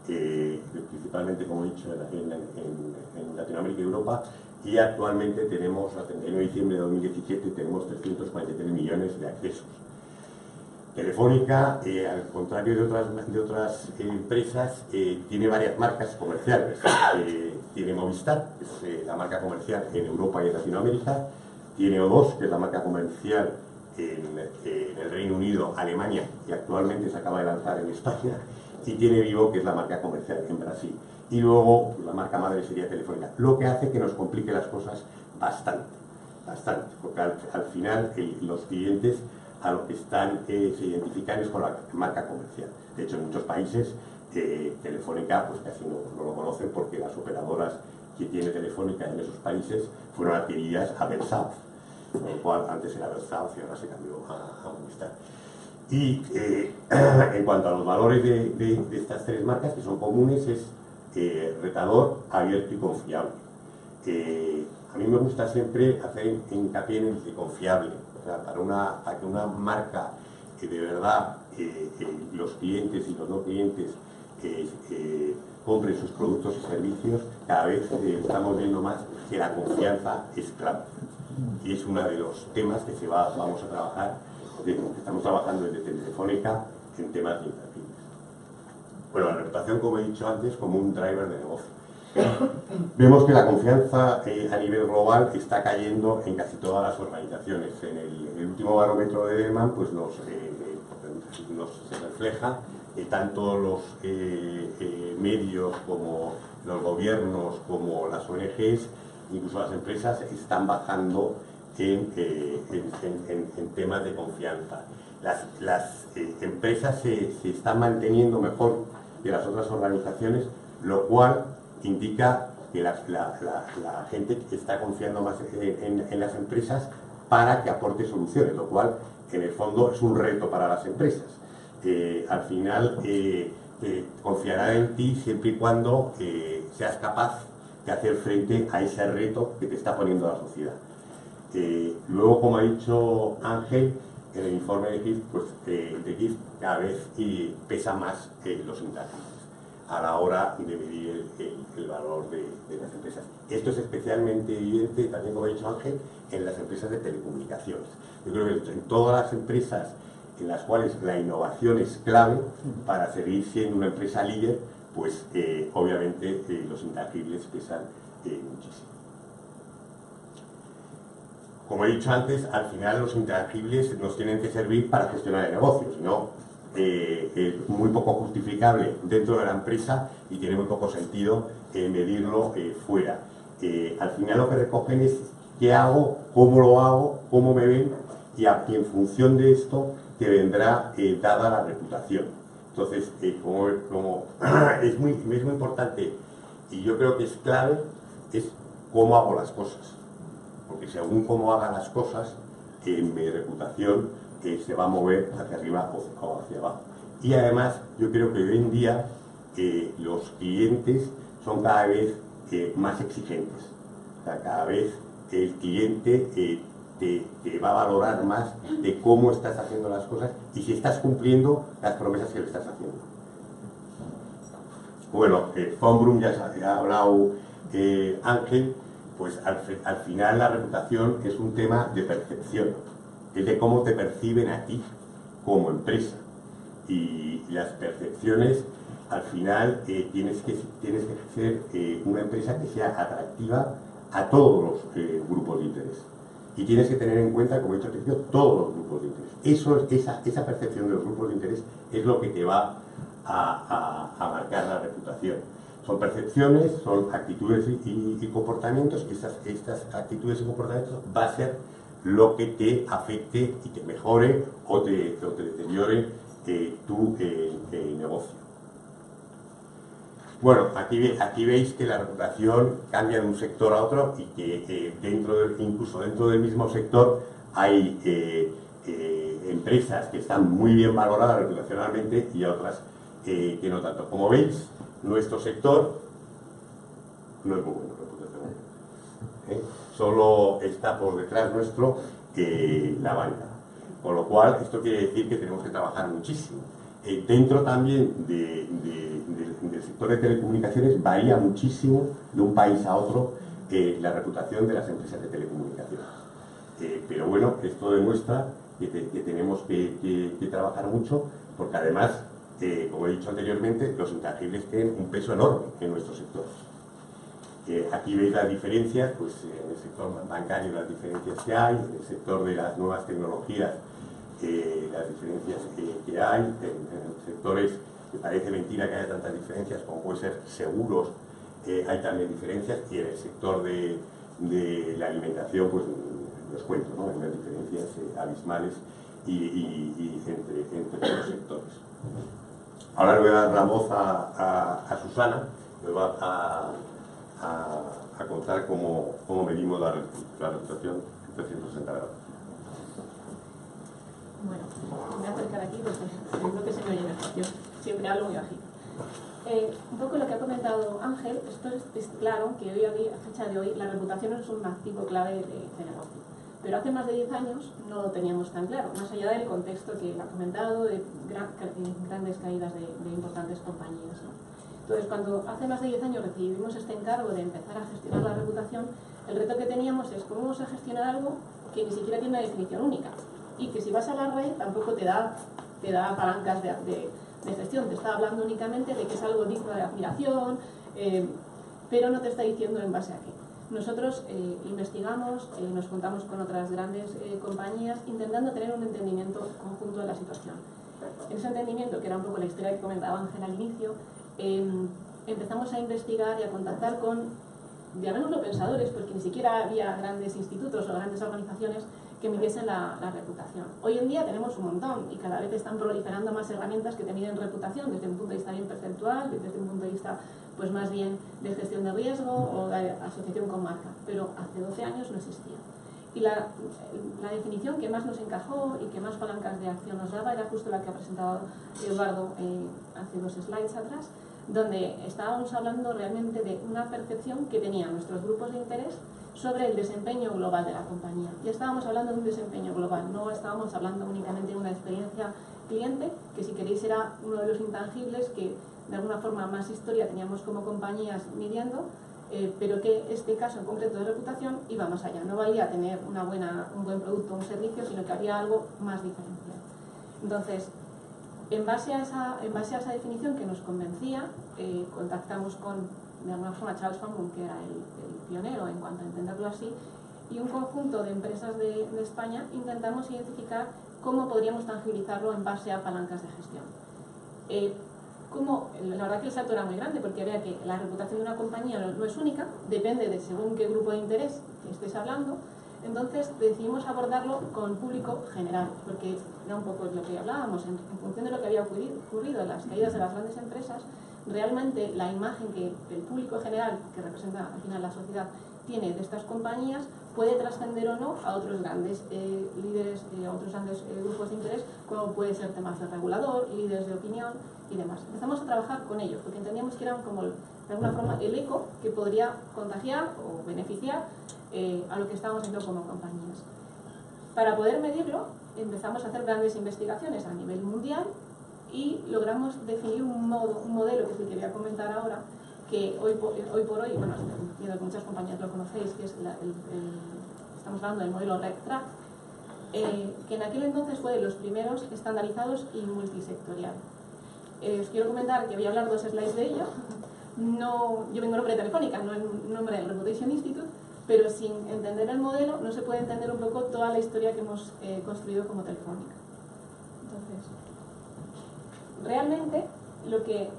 Speaker 4: principalmente, como he dicho, en Latinoamérica y Europa, y actualmente tenemos, a 31 de diciembre de 2017, tenemos 343 millones de accesos. Telefónica, al contrario de otras empresas, tiene varias marcas comerciales. Tiene Movistar, que es la marca comercial en Europa y en Latinoamérica, tiene O2, que es la marca comercial en el Reino Unido, Alemania, y actualmente se acaba de lanzar en España, y tiene Vivo, que es la marca comercial en Brasil. Y luego pues, la marca madre sería Telefónica, lo que hace que nos complique las cosas bastante, porque al final los clientes a lo que se identifican es con la marca comercial. De hecho, en muchos países Telefónica pues casi no lo conocen porque las operadoras que tiene Telefónica en esos países fueron adquiridas a Belsouth, con lo cual antes era Belsouth y ahora se cambió a Movistar. Y en cuanto a los valores de estas tres marcas que son comunes es retador, abierto y confiable. A mí me gusta siempre hacer hincapié en el confiable, o sea, para que una marca que de verdad los clientes y los no clientes compren sus productos y servicios, cada vez estamos viendo más que la confianza es clave. Y es uno de los temas que vamos a trabajar, estamos trabajando desde Telefónica en temas de intangibles. Bueno, la reputación, como he dicho antes, como un driver de negocio. Vemos que la confianza a nivel global está cayendo en casi todas las organizaciones. En el último barómetro de Edelman pues se refleja que tanto los medios como los gobiernos, como las ONGs, incluso las empresas, están bajando en temas de confianza. Las empresas se están manteniendo mejor que las otras organizaciones, lo cual indica que la gente está confiando más en las empresas para que aporte soluciones, lo cual en el fondo es un reto para las empresas. Al final confiará en ti siempre y cuando seas capaz de hacer frente a ese reto que te está poniendo la sociedad. Luego, como ha dicho Ángel, en el informe de GIF, pues, cada vez pesa más los intangibles a la hora de medir el valor de las empresas. Esto es especialmente evidente, también como ha dicho Ángel, en las empresas de telecomunicaciones. Yo creo que en todas las empresas en las cuales la innovación es clave para seguir siendo una empresa líder, pues obviamente los intangibles pesan muchísimo. Como he dicho antes, al final los intangibles nos tienen que servir para gestionar el negocio, si no, es muy poco justificable dentro de la empresa y tiene muy poco sentido medirlo fuera. Al final lo que recogen es qué hago, cómo me ven y en función de esto te vendrá dada la reputación. Entonces, como es muy importante y yo creo que es clave, es cómo hago las cosas. Porque según cómo haga las cosas, mi reputación se va a mover hacia arriba o hacia abajo. Y además, yo creo que hoy en día los clientes son cada vez más exigentes. O sea, cada vez el cliente te va a valorar más de cómo estás haciendo las cosas y si estás cumpliendo las promesas que le estás haciendo. Bueno, Von Braun ya ha hablado Ángel. Pues al final la reputación es un tema de percepción, es de cómo te perciben a ti como empresa. Y las percepciones, al final, tienes que ser una empresa que sea atractiva a todos los grupos de interés. Y tienes que tener en cuenta, como he dicho al principio, todos los grupos de interés. Esa percepción de los grupos de interés es lo que te va a marcar la reputación. Son percepciones, son actitudes y comportamientos, y estas actitudes y comportamientos va a ser lo que te afecte y te mejore o te deteriore tu negocio. Bueno, aquí veis que la reputación cambia de un sector a otro y que incluso dentro del mismo sector hay empresas que están muy bien valoradas reputacionalmente y otras que no tanto. Como veis, nuestro sector no es muy bueno reputacionalmente. Solo está por detrás nuestro la banca. Con lo cual, esto quiere decir que tenemos que trabajar muchísimo. Dentro también del sector de telecomunicaciones varía muchísimo de un país a otro la reputación de las empresas de telecomunicaciones. Pero bueno, esto demuestra que tenemos que trabajar mucho, porque además, como he dicho anteriormente, los intangibles tienen un peso enorme en nuestro sector. Aquí veis las diferencias, pues en el sector bancario las diferencias que hay, en el sector de las nuevas tecnologías las diferencias que hay, en sectores que parece mentira que haya tantas diferencias como puede ser seguros, hay también diferencias, y en el sector de la alimentación, pues os cuento, ¿no? Hay unas diferencias abismales y entre los sectores. Ahora le voy a dar la voz a Susana, que va a contar cómo medimos la reputación en 360 grados.
Speaker 5: Bueno, me voy a acercar aquí porque seguro que se me oye mejor. Yo siempre hablo muy bajito. Un poco lo que ha comentado Ángel, esto es claro que hoy a fecha de hoy la reputación es un activo clave de negocio. Pero hace más de 10 años no lo teníamos tan claro, más allá del contexto que él ha comentado, de grandes caídas de importantes compañías, ¿no? Entonces, cuando hace más de 10 años recibimos este encargo de empezar a gestionar la reputación, el reto que teníamos es cómo vamos a gestionar algo que ni siquiera tiene una definición única. Y que si vas a la red tampoco te da palancas de gestión, te está hablando únicamente de que es algo digno de admiración, pero no te está diciendo en base a qué. Nosotros investigamos, nos juntamos con otras grandes compañías intentando tener un entendimiento conjunto de la situación. En ese entendimiento, que era un poco la historia que comentaba Ángel al inicio, empezamos a investigar y a contactar con, llamémoslo pensadores, porque ni siquiera había grandes institutos o grandes organizaciones que midiesen la reputación. Hoy en día tenemos un montón y cada vez están proliferando más herramientas que te miden reputación desde un punto de vista bien percentual, desde un punto de vista pues más bien de gestión de riesgo o de asociación con marca, pero hace 12 años no existía. Y la definición que más nos encajó y que más palancas de acción nos daba era justo la que ha presentado Eduardo hace 2 slides atrás, donde estábamos hablando realmente de una percepción que tenían nuestros grupos de interés sobre el desempeño global de la compañía. Y estábamos hablando de un desempeño global, no estábamos hablando únicamente de una experiencia cliente, que si queréis era uno de los intangibles que de alguna forma más historia teníamos como compañías midiendo, pero que este caso en concreto de reputación iba más allá. No valía tener un buen producto o un servicio, sino que había algo más diferencial. Entonces, en base a esa definición que nos convencía, contactamos con, de alguna forma, Charles Fangun, que era el pionero en cuanto a entenderlo así, y un conjunto de empresas de España intentamos identificar cómo podríamos tangibilizarlo en base a palancas de gestión. La verdad que el salto era muy grande, porque había que la reputación de una compañía no es única, depende de según qué grupo de interés que estés hablando. Entonces decidimos abordarlo con público general, porque era un poco lo que hablábamos, en función de lo que había ocurrido en las caídas de las grandes empresas, realmente la imagen que el público general, que representa al final la sociedad, tiene de estas compañías puede trascender o no a otros grandes líderes, a otros grandes grupos de interés, como puede ser temas de regulador, líderes de opinión y demás. Empezamos a trabajar con ellos, porque entendíamos que eran como, de alguna forma, el eco que podría contagiar o beneficiar a lo que estábamos haciendo como compañías. Para poder medirlo, empezamos a hacer grandes investigaciones a nivel mundial y logramos definir un modelo, que es el que voy a comentar ahora, que hoy por hoy, bueno, entiendo que muchas compañías lo conocéis, que es estamos hablando del modelo REC-TRAC, que en aquel entonces fue de los primeros estandarizados y multisectorial. Os quiero comentar que voy a hablar 2 slides de ello. No, yo vengo en nombre de Telefónica, no en nombre del Reputation Institute, pero sin entender el modelo no se puede entender un poco toda la historia que hemos construido como Telefónica. Entonces, realmente lo que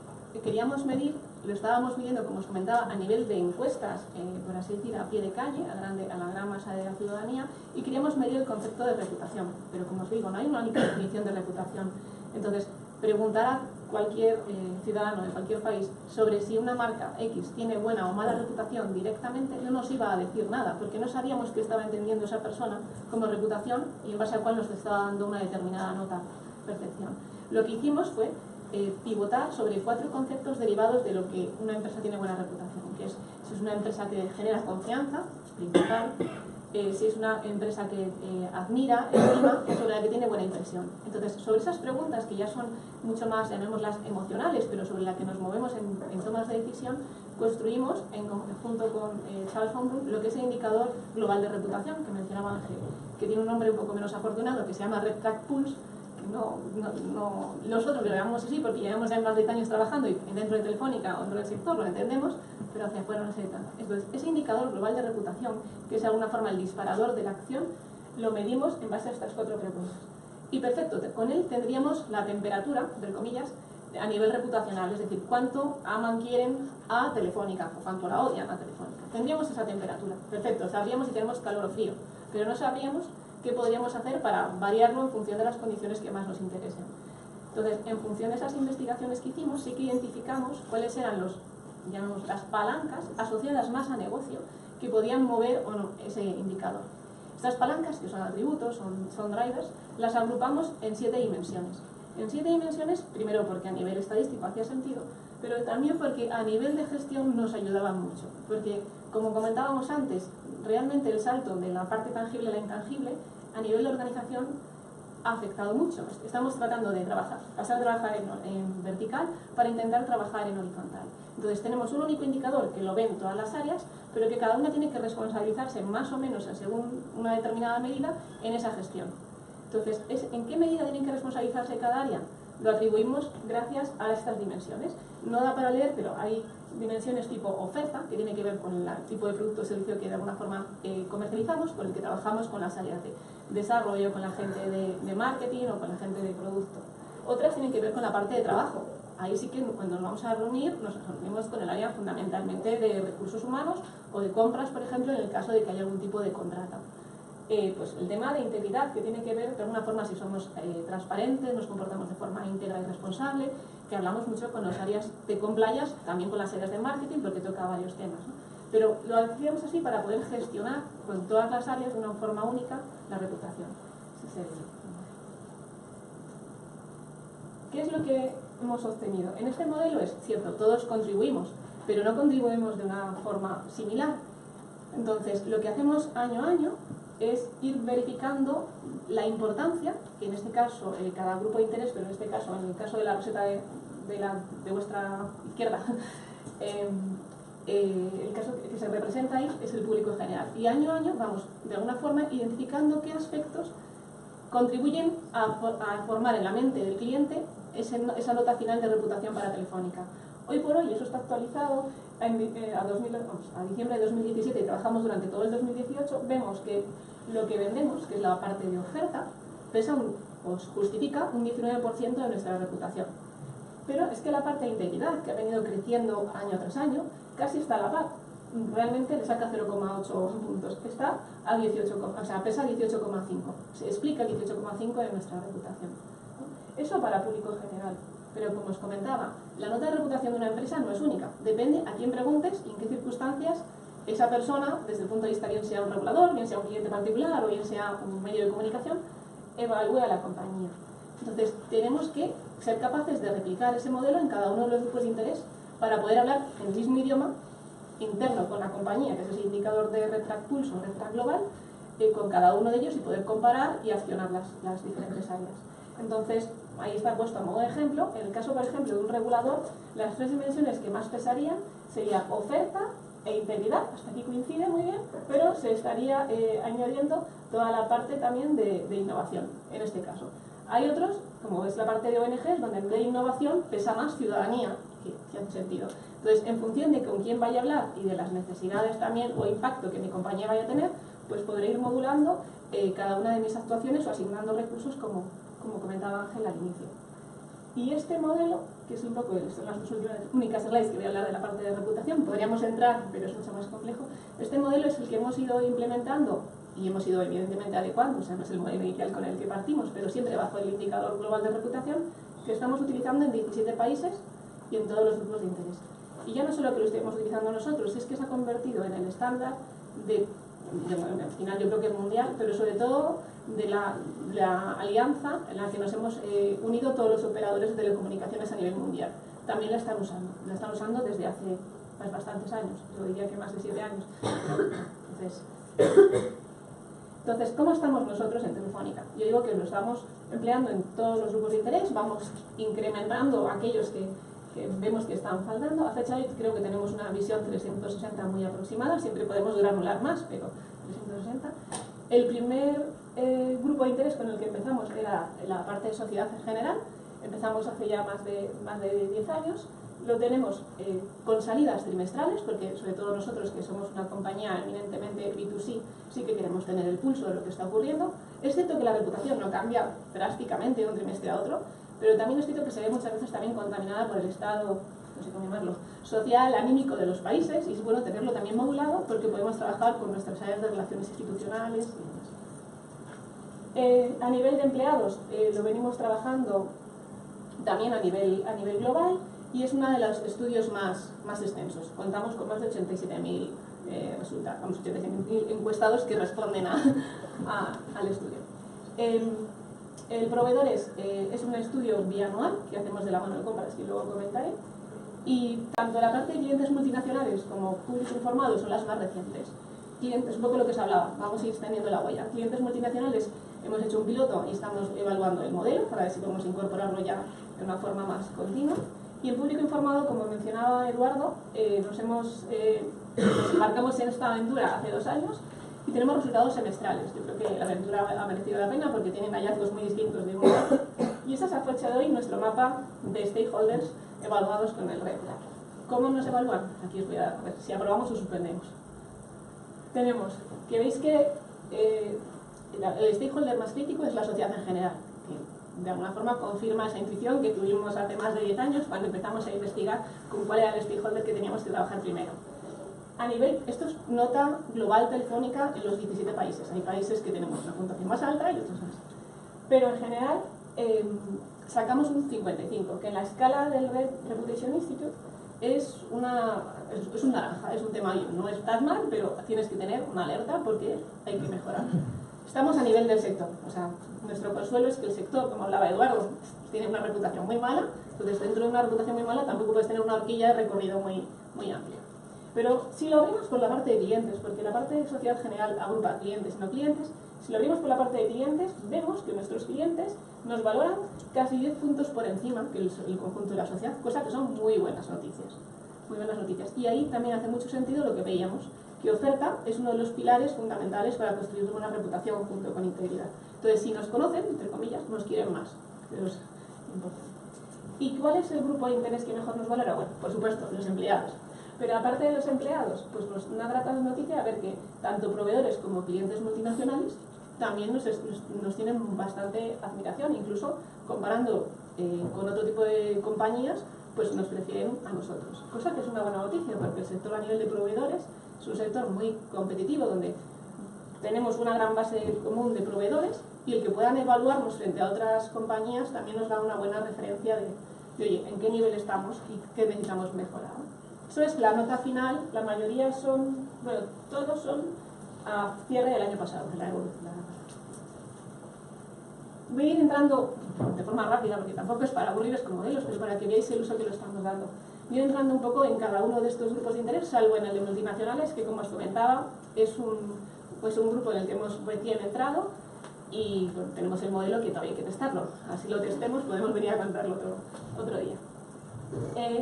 Speaker 5: queríamos medir lo estábamos midiendo, como os comentaba, a nivel de encuestas, por así decir, a pie de calle, a la gran masa de la ciudadanía, y queríamos medir el concepto de reputación. Pero como os digo, no hay una única definición de reputación. Entonces, preguntar a cualquier ciudadano de cualquier país sobre si una marca X tiene buena o mala reputación directamente no nos iba a decir nada, porque no sabíamos qué estaba entendiendo esa persona como reputación y en base a cuál nos estaba dando una determinada nota percepción. Lo que hicimos fue pivotar sobre 4 conceptos derivados de lo que una empresa tiene buena reputación, que es si es una empresa que genera confianza, principal, si es una empresa que admira, estima, sobre la que tiene buena impresión. Entonces, sobre esas preguntas que ya son mucho más, llamémoslas emocionales, pero sobre las que nos movemos en tomas de decisión, construimos, junto con Charles Hombrook, lo que es el indicador global de reputación, que mencionaba Ángel, que tiene un nombre un poco menos afortunado, que se llama RepTrak Pulse, que nosotros lo llamamos así porque llevamos ya más de 10 años trabajando y dentro de Telefónica o dentro del sector lo entendemos, pero hacia afuera no se ve tanto. Entonces, ese indicador global de reputación, que es de alguna forma el disparador de la acción, lo medimos en base a estas 4 preguntas. Y perfecto, con él tendríamos la temperatura, entre comillas, a nivel reputacional, es decir, cuánto aman, quieren a Telefónica o cuánto la odian a Telefónica. Tendríamos esa temperatura, perfecto, sabríamos si tenemos calor o frío, pero no sabríamos qué podríamos hacer para variarlo en función de las condiciones que más nos interesen. Entonces, en función de esas investigaciones que hicimos, sí que identificamos cuáles eran las palancas asociadas más a negocio que podían mover o no ese indicador. Estas palancas, que son atributos, son drivers, las agrupamos en 7 dimensiones. En 7 dimensiones, primero porque a nivel estadístico hacía sentido, pero también porque a nivel de gestión nos ayudaban mucho. Porque, como comentábamos antes, realmente el salto de la parte tangible a la intangible, a nivel de organización, ha afectado mucho. Estamos tratando de pasar a trabajar en vertical para intentar trabajar en horizontal. Entonces tenemos un único indicador que lo ven todas las áreas, pero que cada una tiene que responsabilizarse más o menos según una determinada medida en esa gestión. Entonces, ¿en qué medida tienen que responsabilizarse cada área? Lo atribuimos gracias a estas dimensiones. No da para leer, pero hay dimensiones tipo oferta, que tiene que ver con el tipo de producto o servicio que de alguna forma comercializamos, con el que trabajamos con las áreas de desarrollo, con la gente de marketing o con la gente de producto. Otras tienen que ver con la parte de trabajo. Ahí sí que cuando nos vamos a reunir, nos reunimos con el área fundamentalmente de recursos humanos o de compras, por ejemplo, en el caso de que haya algún tipo de contrato. Pues el tema de integridad, que tiene que ver de alguna forma si somos transparentes, nos comportamos de forma íntegra y responsable, que hablamos mucho con las áreas de compliance, también con las áreas de marketing, porque toca varios temas, ¿no? Pero lo hacíamos así para poder gestionar con todas las áreas de una forma única la reputación. ¿Qué es lo que hemos obtenido? En este modelo es cierto, todos contribuimos, pero no contribuimos de una forma similar. Entonces, lo que hacemos año a año es ir verificando la importancia, que en este caso cada grupo de interés, pero en este caso, en el caso de la roseta de vuestra izquierda, el caso que se representa ahí es el público en general. Y año a año vamos, de alguna forma, identificando qué aspectos contribuyen a formar en la mente del cliente esa nota final de reputación para Telefónica. Hoy por hoy, eso está actualizado a diciembre de 2017 y trabajamos durante todo el 2018, vemos que lo que vendemos, que es la parte de oferta, justifica un 19% de nuestra reputación. Pero es que la parte de integridad, que ha venido creciendo año tras año, casi está a la par. Realmente le saca 0,8 puntos. Está a 18, o sea, pesa 18,5. Se explica el 18,5 de nuestra reputación. Eso para público en general. Pero como os comentaba, la nota de reputación de una empresa no es única. Depende a quién preguntes y en qué circunstancias esa persona, desde el punto de vista bien sea un regulador, bien sea un cliente particular o bien sea un medio de comunicación, evalúe a la compañía. Entonces, tenemos que ser capaces de replicar ese modelo en cada uno de los grupos de interés para poder hablar en el mismo idioma interno con la compañía, que es ese indicador de RepTrak Pulse o RepTrak Global, con cada uno de ellos y poder comparar y accionar las diferentes áreas. Entonces, ahí está puesto a modo de ejemplo. En el caso, por ejemplo, de un regulador, las 3 dimensiones que más pesarían serían oferta e integridad, hasta aquí coincide muy bien, pero se estaría añadiendo toda la parte también de innovación, en este caso. Hay otros, como es la parte de ONGs, donde en vez de innovación pesa más ciudadanía, que hace sentido. Entonces, en función de con quién vaya a hablar y de las necesidades también o impacto que mi compañía vaya a tener, pues podré ir modulando cada una de mis actuaciones o asignando recursos como comentaba Ángel al inicio. Y este modelo, que es un poco, son las dos únicas slides que voy a hablar de la parte de reputación, podríamos entrar, pero es mucho más complejo. Este modelo es el que hemos ido implementando y hemos ido evidentemente adecuando, o sea, no es el modelo inicial con el que partimos, pero siempre bajo el indicador global de reputación, que estamos utilizando en 17 países y en todos los grupos de interés. Y ya no solo que lo estemos utilizando nosotros, es que se ha convertido en el estándar al final yo creo que mundial, pero sobre todo de la alianza en la que nos hemos unido todos los operadores de telecomunicaciones a nivel mundial. También la están usando desde hace bastantes años, yo diría que más de 7 años. Entonces, ¿cómo estamos nosotros en Telefónica? Yo digo que lo estamos empleando en todos los grupos de interés, vamos incrementando aquellos que vemos que están faltando. A fecha de hoy creo que tenemos una visión 360 muy aproximada, siempre podemos granular más, pero 360. El primer grupo de interés con el que empezamos era la parte de sociedad en general, empezamos hace ya más de 10 años, lo tenemos con salidas trimestrales, porque sobre todo nosotros que somos una compañía eminentemente B2C, sí que queremos tener el pulso de lo que está ocurriendo, excepto que la reputación no cambia drásticamente de un trimestre a otro, pero también es cierto que se ve muchas veces también contaminada por el estado, no sé cómo llamarlo, social, anímico de los países, y es bueno tenerlo también modulado porque podemos trabajar con nuestras áreas de relaciones institucionales y demás. A nivel de empleados, lo venimos trabajando también a nivel global y es uno de los estudios más extensos. Contamos con más de 87.000 resultados, 87.000 encuestados que responden al estudio. El proveedor es un estudio bianual que hacemos de la mano de compras, que luego comentaré, y tanto la parte de clientes multinacionales como público informado son las más recientes. Clientes, un poco lo que os hablaba, vamos a ir extendiendo la huella. Clientes multinacionales, hemos hecho un piloto y estamos evaluando el modelo para ver si podemos incorporarlo ya de una forma más continua. Y en público informado, como mencionaba Eduardo, nos embarcamos en esta aventura hace 2 años y tenemos resultados semestrales. Yo creo que la aventura ha merecido la pena porque tienen hallazgos muy distintos de uno a otro. Y esa es a fecha de hoy nuestro mapa de stakeholders evaluados con el REP. ¿Cómo nos evalúan? Aquí os voy a ver si aprobamos o suspendemos. Tenemos que veis que el stakeholder más crítico es la sociedad en general, que de alguna forma confirma esa intuición que tuvimos hace más de 10 años cuando empezamos a investigar con cuál era el stakeholder que teníamos que trabajar primero. A nivel, esto es nota global telefónica en los 17 países. Hay países que tenemos una puntuación más alta y otros más. Pero en general sacamos un 55, que en la escala del Red Reputation Institute es un naranja, es un tema, no estás mal, pero tienes que tener una alerta porque hay que mejorar. Estamos a nivel del sector, o sea, nuestro consuelo es que el sector, como hablaba Eduardo, tiene una reputación muy mala, entonces dentro de una reputación muy mala tampoco puedes tener una horquilla de recorrido muy amplia. Pero si lo abrimos por la parte de clientes, porque la parte de sociedad general agrupa clientes y no clientes, si lo abrimos por la parte de clientes, vemos que nuestros clientes nos valoran casi 10 puntos por encima que el conjunto de la sociedad, cosa que son muy buenas noticias. Muy buenas noticias. Y ahí también hace mucho sentido lo que veíamos, que oferta es uno de los pilares fundamentales para construir una reputación junto con integridad. Entonces, si nos conocen, entre comillas, nos quieren más. Eso es importante. ¿Y cuál es el grupo de interés que mejor nos valora? Bueno, por supuesto, los empleados. Pero aparte de los empleados, pues una grata noticia ver que tanto proveedores como clientes multinacionales también nos tienen bastante admiración, incluso comparando con otro tipo de compañías, pues nos prefieren a nosotros. Cosa que es una buena noticia, porque el sector a nivel de proveedores es un sector muy competitivo, donde tenemos una gran base común de proveedores y el que puedan evaluarnos frente a otras compañías también nos da una buena referencia de oye, en qué nivel estamos y qué necesitamos mejorar. Eso es la nota final, la mayoría son, bueno, todos son a cierre del año pasado, de la evolución. Voy a ir entrando de forma rápida, porque tampoco es para aburriros con modelos, pero para que veáis el uso que lo estamos dando. Voy entrando un poco en cada uno de estos grupos de interés, salvo en el de multinacionales, que como os comentaba, es un grupo en el que hemos recién entrado y bueno, tenemos el modelo que todavía hay que testarlo. Así lo testemos, podemos venir a contarlo otro día.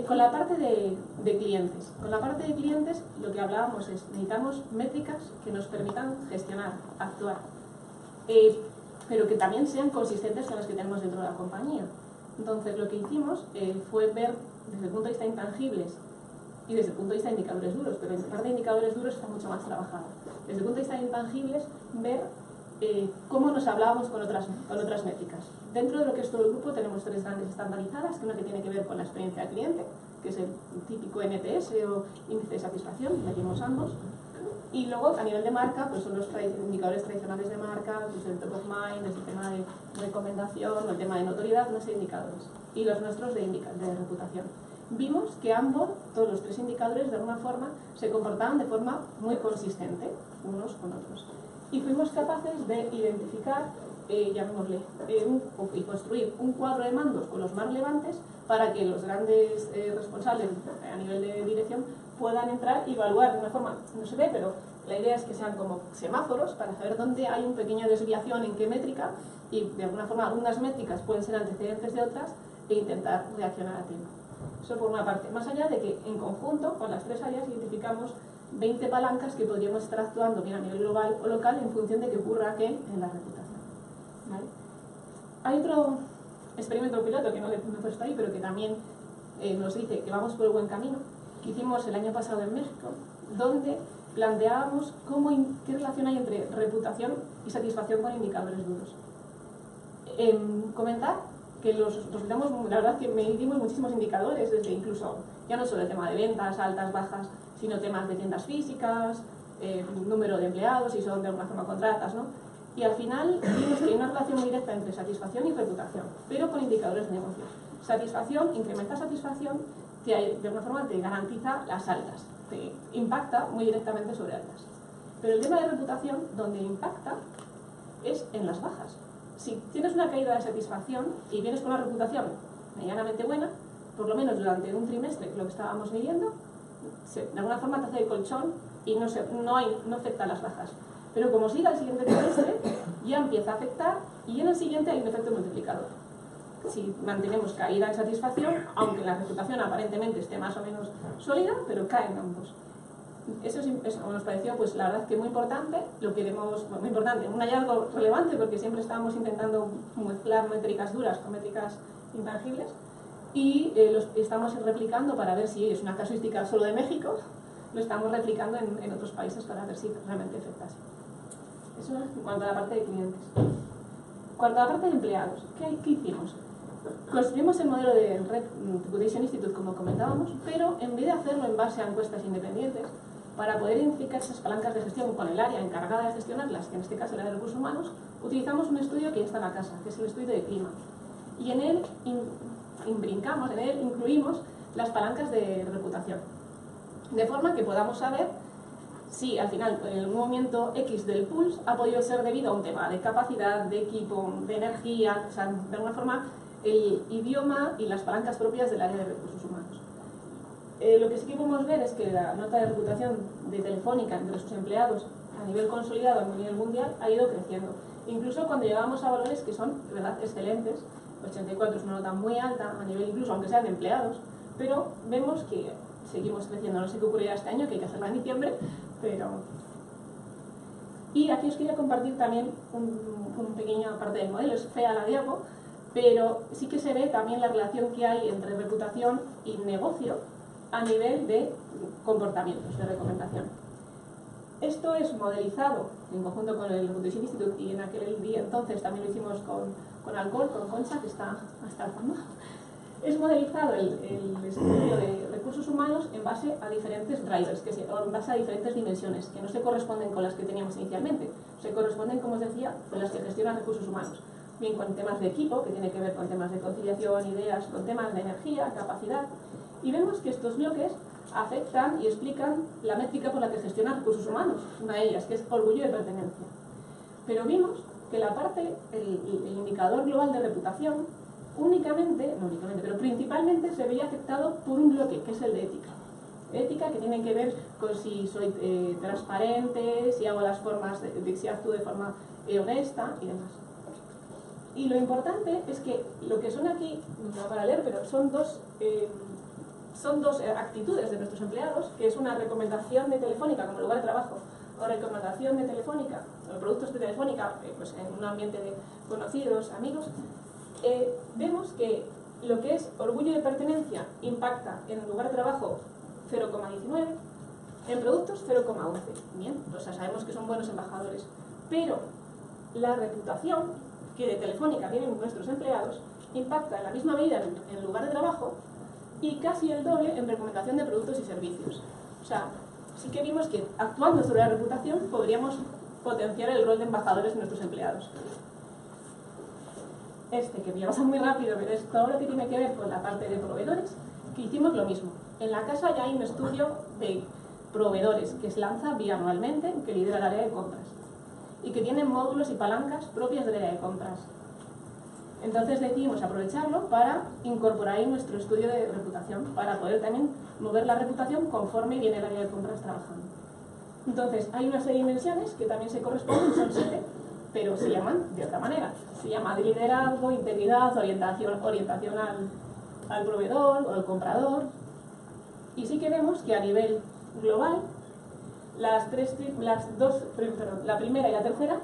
Speaker 5: Con la parte de clientes. Con la parte de clientes lo que hablábamos es necesitamos métricas que nos permitan gestionar, actuar, pero que también sean consistentes con las que tenemos dentro de la compañía. Entonces lo que hicimos fue ver desde el punto de vista intangibles y desde el punto de vista de indicadores duros, pero en la parte de indicadores duros está mucho más trabajado. Desde el punto de vista de intangibles, ver cómo nos hablábamos con otras métricas. Dentro de lo que es todo el grupo tenemos 3 grandes estandarizadas, que una que tiene que ver con la experiencia del cliente, que es el típico NPS o índice de satisfacción, medimos ambos. Y luego, a nivel de marca, pues son los indicadores tradicionales de marca, pues el top of mind, el tema de recomendación, el tema de notoriedad, no sé, indicadores. Y los nuestros de reputación. Vimos que ambos, todos los 3 indicadores, de alguna forma, se comportaban de forma muy consistente, unos con otros. Y fuimos capaces de identificar, llamémosle, y construir un cuadro de mandos con los más relevantes para que los grandes responsables a nivel de dirección puedan entrar y evaluar de una forma, no se ve, pero la idea es que sean como semáforos para saber dónde hay una pequeña desviación, en qué métrica, y de alguna forma algunas métricas pueden ser antecedentes de otras e intentar reaccionar a tiempo. Eso por una parte. Más allá de que en conjunto, con las 3 áreas, identificamos 20 palancas que podríamos estar actuando bien a nivel global o local en función de que ocurra qué en la reputación. ¿Vale? Hay otro experimento piloto que no he puesto ahí, pero que también nos dice que vamos por el buen camino, que hicimos el año pasado en México, donde planteábamos qué relación hay entre reputación y satisfacción con indicadores duros. Comentar que resultamos, la verdad que medimos muchísimos indicadores, desde incluso, ya no solo el tema de ventas, altas, bajas, sino temas de tiendas físicas, número de empleados, si son de alguna forma contratas, ¿no? Y al final vimos que hay una relación muy directa entre satisfacción y reputación, pero con indicadores de negocio. Satisfacción, incrementa satisfacción, de alguna forma te garantiza las altas, te impacta muy directamente sobre altas. Pero el tema de reputación, donde impacta, es en las bajas. Si tienes una caída de satisfacción y vienes con una reputación medianamente buena, por lo menos durante un trimestre, lo que estábamos midiendo, de alguna forma te hace de colchón y no afecta a las bajas. Pero como siga el siguiente trimestre, ya empieza a afectar y en el siguiente hay un efecto multiplicador. Si mantenemos caída en satisfacción, aunque la reputación aparentemente esté más o menos sólida, pero caen ambos. Eso nos pareció, pues la verdad que muy importante, lo queremos, bueno, muy importante, un hallazgo relevante porque siempre estábamos intentando mezclar métricas duras con métricas intangibles y los estamos replicando para ver si es una casuística solo de México, lo estamos replicando en otros países para ver si realmente afectase. Eso en cuanto a la parte de clientes. En cuanto a la parte de empleados, ¿qué hicimos? Construimos el modelo de Reputation Institute, como comentábamos, pero en vez de hacerlo en base a encuestas independientes, para poder identificar esas palancas de gestión con el área encargada de gestionarlas, que en este caso era de recursos humanos, utilizamos un estudio que ya está en la casa, que es el estudio de clima. Y en él incluimos las palancas de reputación, de forma que podamos saber si al final el movimiento X del pulse ha podido ser debido a un tema de capacidad, de equipo, de energía, o sea, de alguna forma el idioma y las palancas propias del área de recursos humanos. Lo que sí que podemos ver es que la nota de reputación de Telefónica entre sus empleados a nivel consolidado, a nivel mundial, ha ido creciendo. Incluso cuando llegamos a valores que son, de verdad, excelentes, 84 es una nota muy alta, a nivel incluso, aunque sean de empleados, pero vemos que seguimos creciendo. No sé qué ocurrirá este año, que hay que hacerla en diciembre, pero... Y aquí os quería compartir también una pequeña parte del modelo, es fea la diapo, pero sí que se ve también la relación que hay entre reputación y negocio a nivel de comportamientos, de recomendación. Esto es modelizado en conjunto con el Reputation Institute y en aquel día entonces también lo hicimos con Alcor, con Concha, que está hasta el fondo. Es modelizado el estudio de recursos humanos en base a diferentes drivers, en base a diferentes dimensiones, que no se corresponden con las que teníamos inicialmente. Se corresponden, como os decía, con las que gestionan recursos humanos. Bien con temas de equipo, que tiene que ver con temas de conciliación, ideas, con temas de energía, capacidad. Y vemos que estos bloques afectan y explican la métrica por la que gestiona recursos humanos, una de ellas, que es orgullo de pertenencia. Pero vimos que la parte, el indicador global de reputación, no únicamente, pero principalmente se veía afectado por un bloque, que es el de ética. Ética que tiene que ver con si soy transparente, si hago las formas, si actúo de forma honesta y demás. Y lo importante es que lo que son aquí, no para leer, pero son dos actitudes de nuestros empleados, que es una recomendación de Telefónica como lugar de trabajo, o recomendación de Telefónica, o productos de Telefónica, pues en un ambiente de conocidos, amigos. Vemos que lo que es orgullo de pertenencia impacta en el lugar de trabajo 0,19, en productos 0,11. Bien, o sea, sabemos que son buenos embajadores, pero la reputación que de Telefónica tienen nuestros empleados impacta en la misma medida en el lugar de trabajo y casi el doble en recomendación de productos y servicios. O sea, sí que vimos que actuando sobre la reputación podríamos potenciar el rol de embajadores de nuestros empleados. Que voy a pasar muy rápido, pero es todo lo que tiene que ver con la parte de proveedores, que hicimos lo mismo. En la casa ya hay un estudio de proveedores que se lanza bianualmente, que lidera el área de compras y que tiene módulos y palancas propias del área de compras. Entonces decidimos aprovecharlo para incorporar ahí nuestro estudio de reputación, para poder también mover la reputación conforme viene el área de compras trabajando. Entonces hay una serie de dimensiones que también se corresponden, son 7, pero se llaman de otra manera. Se llama de liderazgo, integridad, orientación al proveedor o al comprador. Y sí que vemos que a nivel global, la primera y la tercera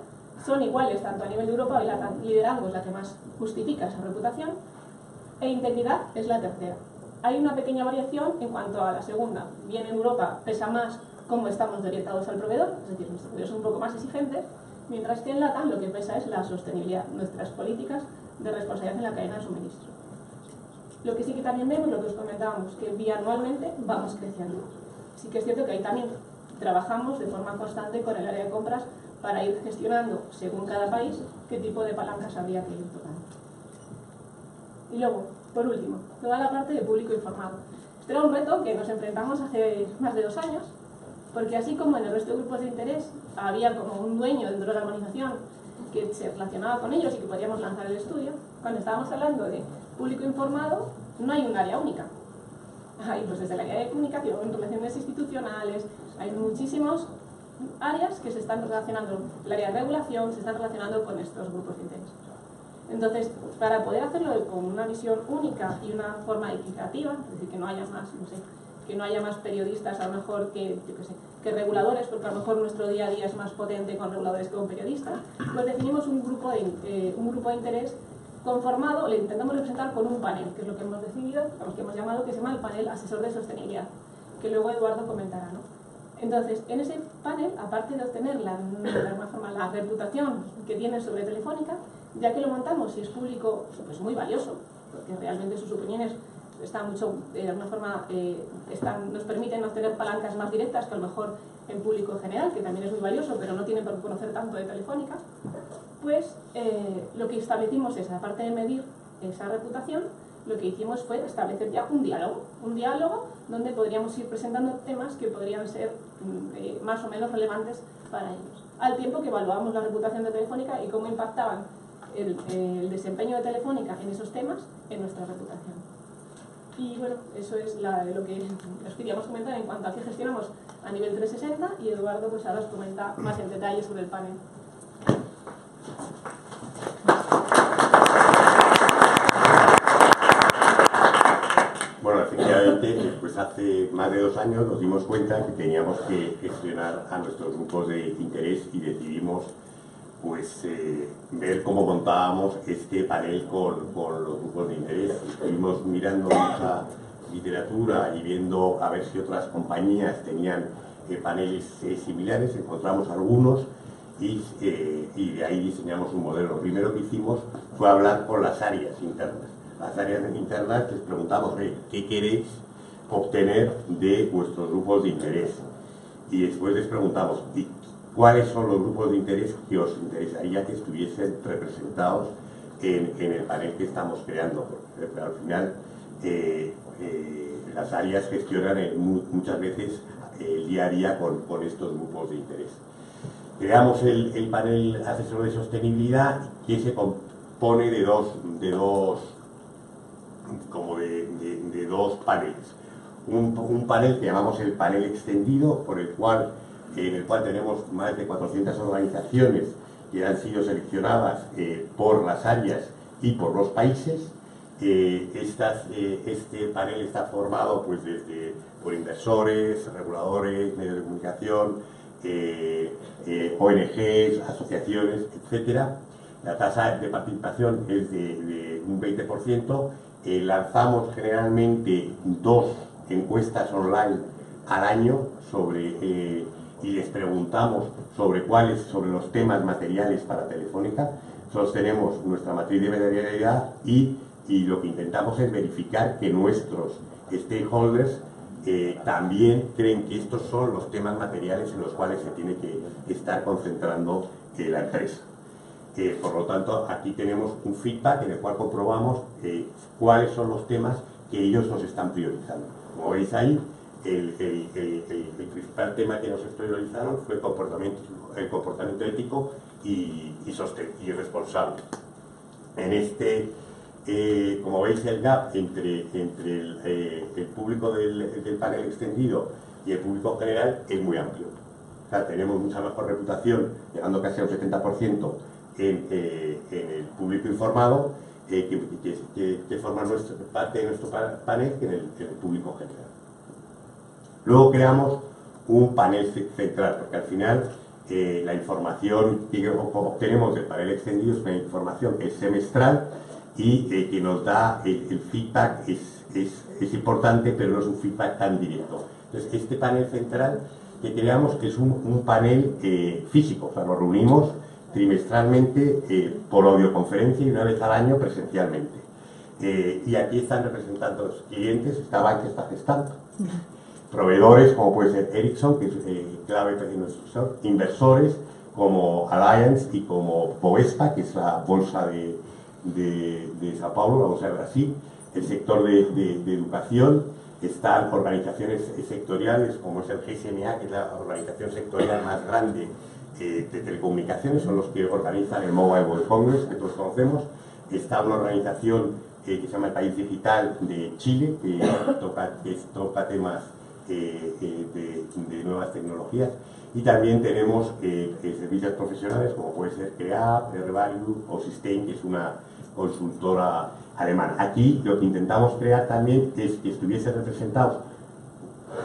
Speaker 5: son iguales tanto a nivel de Europa, y liderazgo es la que más justifica esa reputación, e integridad es la tercera. Hay una pequeña variación en cuanto a la segunda. Bien, en Europa pesa más cómo estamos orientados al proveedor, es decir, nuestros proveedores son un poco más exigentes, mientras que en LATAM lo que pesa es la sostenibilidad, nuestras políticas de responsabilidad en la cadena de suministro. Lo que sí que también vemos, lo que os comentábamos, que bianualmente vamos creciendo. Sí que es cierto que ahí también trabajamos de forma constante con el área de compras para ir gestionando, según cada país, qué tipo de palancas habría que ir tocando. Y luego, por último, toda la parte de público informado. Este era un reto que nos enfrentamos hace más de 2 años, porque así como en el resto de grupos de interés había como un dueño dentro de la organización que se relacionaba con ellos y que podíamos lanzar el estudio, cuando estábamos hablando de público informado, no hay un área única. Hay pues desde el área de comunicación, relaciones institucionales, hay muchísimas áreas que se están relacionando, el área de regulación se están relacionando con estos grupos de interés. Entonces, para poder hacerlo con una visión única y una forma equitativa, es decir, que no haya más, que no haya más periodistas a lo mejor que reguladores, porque a lo mejor nuestro día a día es más potente con reguladores que con periodistas, pues definimos un grupo de interés conformado, le intentamos representar con un panel, que es lo que hemos decidido, lo que hemos llamado, que se llama el panel asesor de sostenibilidad, que luego Eduardo comentará, ¿no? Entonces, en ese panel, aparte de obtener la reputación que tiene sobre Telefónica, ya que lo montamos y es público, pues muy valioso, porque realmente sus opiniones están mucho, de alguna forma, nos permiten obtener palancas más directas que a lo mejor en público en general, que también es muy valioso, pero no tiene por qué conocer tanto de Telefónica, pues lo que establecimos es, aparte de medir esa reputación, lo que hicimos fue establecer ya un diálogo donde podríamos ir presentando temas que podrían ser más o menos relevantes para ellos. Al tiempo que evaluábamos la reputación de Telefónica y cómo impactaban el desempeño de Telefónica en esos temas en nuestra reputación. Y bueno, eso es lo que os queríamos comentar en cuanto a qué gestionamos a nivel 360 y Eduardo pues ahora os comenta más en detalle sobre el panel.
Speaker 4: Bueno, efectivamente, pues hace más de 2 años nos dimos cuenta que teníamos que gestionar a nuestros grupos de interés y decidimos pues ver cómo montábamos este panel con los grupos de interés. Estuvimos mirando mucha literatura y viendo a ver si otras compañías tenían paneles similares, encontramos algunos y de ahí diseñamos un modelo. Lo primero que hicimos fue hablar con las áreas internas. Las áreas internas les preguntamos, ¿qué queréis obtener de vuestros grupos de interés? Y después les preguntamos, ¿cuáles son los grupos de interés que os interesaría que estuviesen representados en el panel que estamos creando? Porque al final las áreas gestionan muchas veces el día a día con estos grupos de interés. Creamos el panel asesor de sostenibilidad, que se compone de dos paneles. Un panel que llamamos el panel extendido, en el cual tenemos más de 400 organizaciones que han sido seleccionadas por las áreas y por los países. Este panel está formado pues, por inversores, reguladores, medios de comunicación, ONGs, asociaciones, etc. La tasa de participación es de un 20%. Lanzamos generalmente 2 encuestas online al año sobre y les preguntamos sobre los temas materiales para Telefónica. Nosotros tenemos nuestra matriz de materialidad y lo que intentamos es verificar que nuestros stakeholders también creen que estos son los temas materiales en los cuales se tiene que estar concentrando la empresa. Por lo tanto, aquí tenemos un feedback en el cual comprobamos cuáles son los temas que ellos nos están priorizando. Como veis ahí, el principal tema que nos priorizaron fue el comportamiento ético y responsable. En este, como veis, el gap entre el público del panel extendido y el público general es muy amplio. O sea, tenemos mucha mejor reputación, llegando casi a un 70% en el público informado, que forma parte de nuestro panel, que en el público general. Luego creamos un panel central, porque al final la información que obtenemos del panel extendido es una información que es semestral y que nos da el feedback, es importante, pero no es un feedback tan directo. Entonces, este panel central que creamos es un panel físico, o sea, nos reunimos trimestralmente por audioconferencia y una vez al año presencialmente. Y aquí están representando los clientes, está Bankia, está Gestamp, proveedores como puede ser Ericsson, que es clave en nuestro sector, inversores como Allianz y como Bovespa, que es la bolsa de Sao Paulo, la bolsa de Brasil, el sector de educación, están organizaciones sectoriales como es el GSMA, que es la organización sectorial más grande de telecomunicaciones, son los que organizan el Mobile World Congress, que todos conocemos. Está una organización que se llama el País Digital de Chile, que toca temas de nuevas tecnologías, y también tenemos servicios profesionales como puede ser CREAP, R-Value o System, que es una consultora alemana. Aquí lo que intentamos crear también es que estuviese representados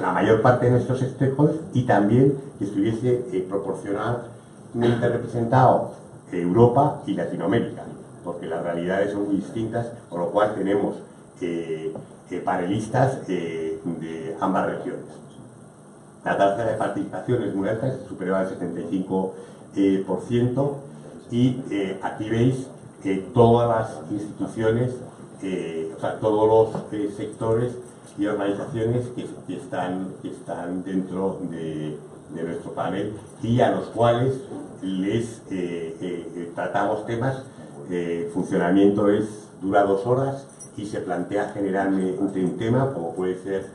Speaker 4: la mayor parte de nuestros stakeholders y también que estuviese proporcionalmente representado Europa y Latinoamérica, porque las realidades son muy distintas, por lo cual tenemos panelistas de ambas regiones. La tasa de participación es muy alta, es superior al 75%, y aquí veis que todas las instituciones, o sea, todos los sectores y organizaciones que están dentro de nuestro panel y a los cuales les tratamos temas. Funcionamiento dura 2 horas y se plantea generalmente un tema, como puede ser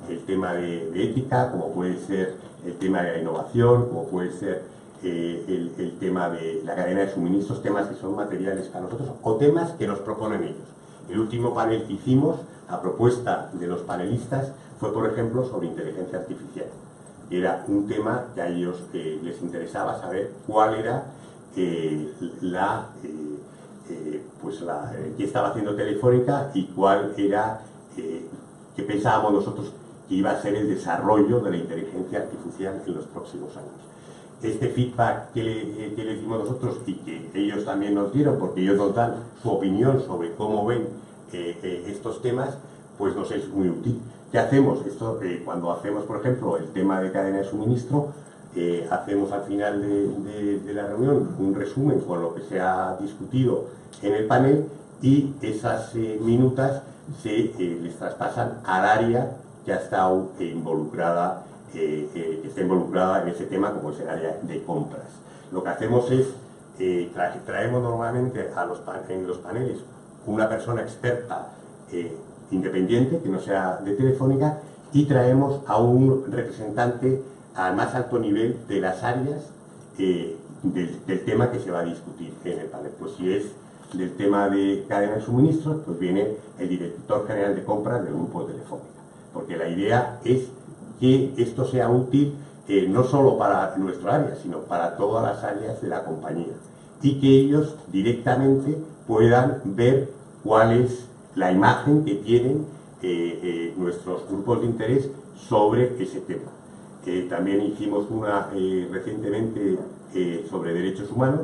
Speaker 4: el tema de ética, como puede ser el tema de la innovación, como puede ser el tema de la cadena de suministros, temas que son materiales para nosotros o temas que nos proponen ellos. El último panel que hicimos, a propuesta de los panelistas, fue por ejemplo sobre inteligencia artificial. Era un tema que a ellos les interesaba saber cuál era qué estaba haciendo Telefónica y cuál era qué pensábamos nosotros que iba a ser el desarrollo de la inteligencia artificial en los próximos años. Este feedback que le dimos nosotros y que ellos también nos dieron, porque ellos nos dan su opinión sobre cómo ven estos temas, pues nos es muy útil. ¿Qué hacemos? Cuando hacemos, por ejemplo, el tema de cadena de suministro, hacemos al final de la reunión un resumen con lo que se ha discutido en el panel y esas minutas les traspasan al área que ha estado involucrada, que está involucrada en ese tema, como es el área de compras. Lo que hacemos es, traemos normalmente en los paneles una persona experta independiente, que no sea de Telefónica, y traemos a un representante al más alto nivel de las áreas del tema que se va a discutir en el panel. Pues si es del tema de cadena de suministros, pues viene el director general de compras del grupo Telefónica, porque la idea es que esto sea útil no solo para nuestra área, sino para todas las áreas de la compañía, y que ellos directamente puedan ver cuál es la imagen que tienen nuestros grupos de interés sobre ese tema. También hicimos una recientemente sobre derechos humanos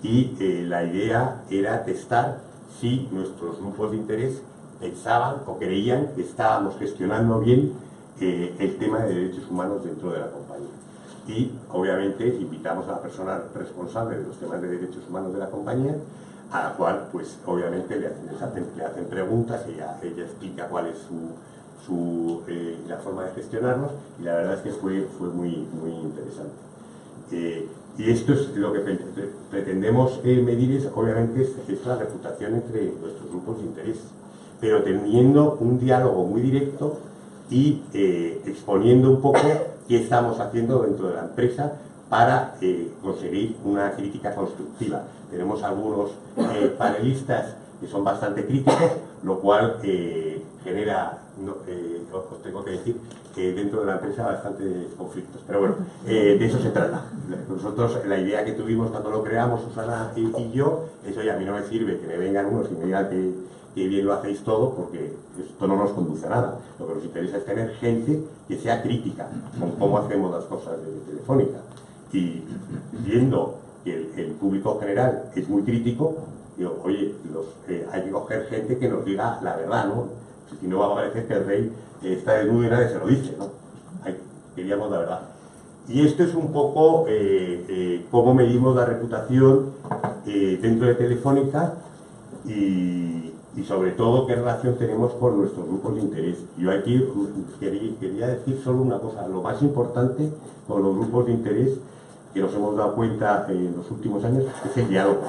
Speaker 4: y la idea era testar si nuestros grupos de interés pensaban o creían que estábamos gestionando bien el tema de derechos humanos dentro de la compañía. y obviamente invitamos a la persona responsable de los temas de derechos humanos de la compañía, a la cual pues obviamente le hacen preguntas, ella explica cuál es la forma de gestionarlos, y la verdad es que fue muy interesante. Y esto es lo que pretendemos medir, obviamente es la reputación entre nuestros grupos de interés, pero teniendo un diálogo muy directo y exponiendo un poco qué estamos haciendo dentro de la empresa para conseguir una crítica constructiva. Tenemos algunos panelistas que son bastante críticos, lo cual genera, os tengo que decir, que dentro de la empresa bastantes conflictos. Pero bueno, de eso se trata. Nosotros, la idea que tuvimos cuando lo creamos, Susana y yo, es: oye, a mí no me sirve que me vengan unos y me digan que bien lo hacéis todo, porque esto no nos conduce a nada. Lo que nos interesa es tener gente que sea crítica con cómo hacemos las cosas de Telefónica. Y viendo que el público general es muy crítico, digo, oye, hay que coger gente que nos diga la verdad, ¿no? Si no, va a parecer que el rey está desnudo y nadie se lo dice, ¿no? Queríamos la verdad. Y esto es un poco cómo medimos la reputación dentro de Telefónica y sobre todo qué relación tenemos con nuestros grupos de interés. Yo aquí quería decir solo una cosa: lo más importante con los grupos de interés, que nos hemos dado cuenta en los últimos años, es el diálogo.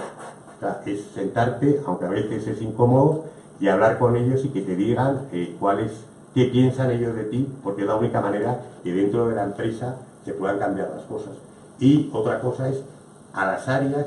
Speaker 4: O sea, es sentarte, aunque a veces es incómodo, y hablar con ellos y que te digan qué piensan ellos de ti, porque es la única manera que dentro de la empresa se puedan cambiar las cosas. Y otra cosa es, a las áreas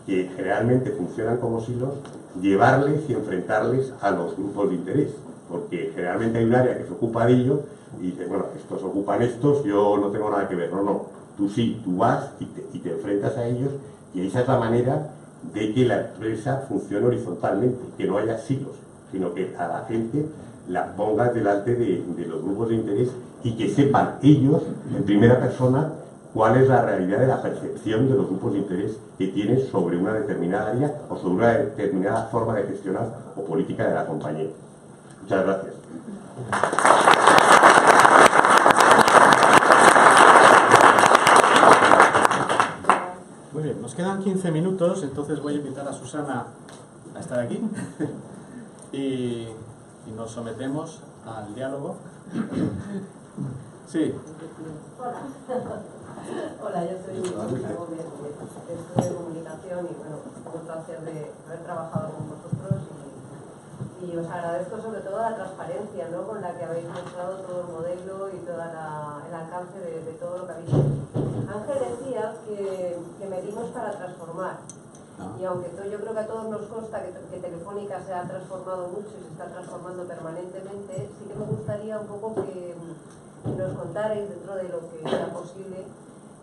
Speaker 4: que generalmente funcionan como silos, llevarles y enfrentarles a los grupos de interés, porque generalmente hay un área que se ocupa de ello y dice, bueno, estos ocupan estos, yo no tengo nada que ver. No, tú sí, tú vas y te enfrentas a ellos, y esa es la manera de que la empresa funcione horizontalmente, que no haya silos, sino que a la gente la pongas delante de los grupos de interés y que sepan ellos, en primera persona, cuál es la realidad de la percepción de los grupos de interés que tienen sobre una determinada área o sobre una determinada forma de gestionar o política de la compañía. Muchas gracias.
Speaker 3: Muy bien, nos quedan 15 minutos, entonces voy a invitar a Susana a estar aquí y nos sometemos al diálogo. Sí.
Speaker 6: Hola, yo soy Susana Gómez, estudio de comunicación y bueno, tengo el placer de haber trabajado con vosotros y os agradezco sobre todo la transparencia, ¿no?, con la que habéis mostrado todo el modelo y todo el alcance de todo lo que habéis hecho. Ángel decía que medimos para transformar. Y aunque yo creo que a todos nos consta que Telefónica se ha transformado mucho y se está transformando permanentemente, sí que me gustaría un poco que nos contarais, dentro de lo que sea posible,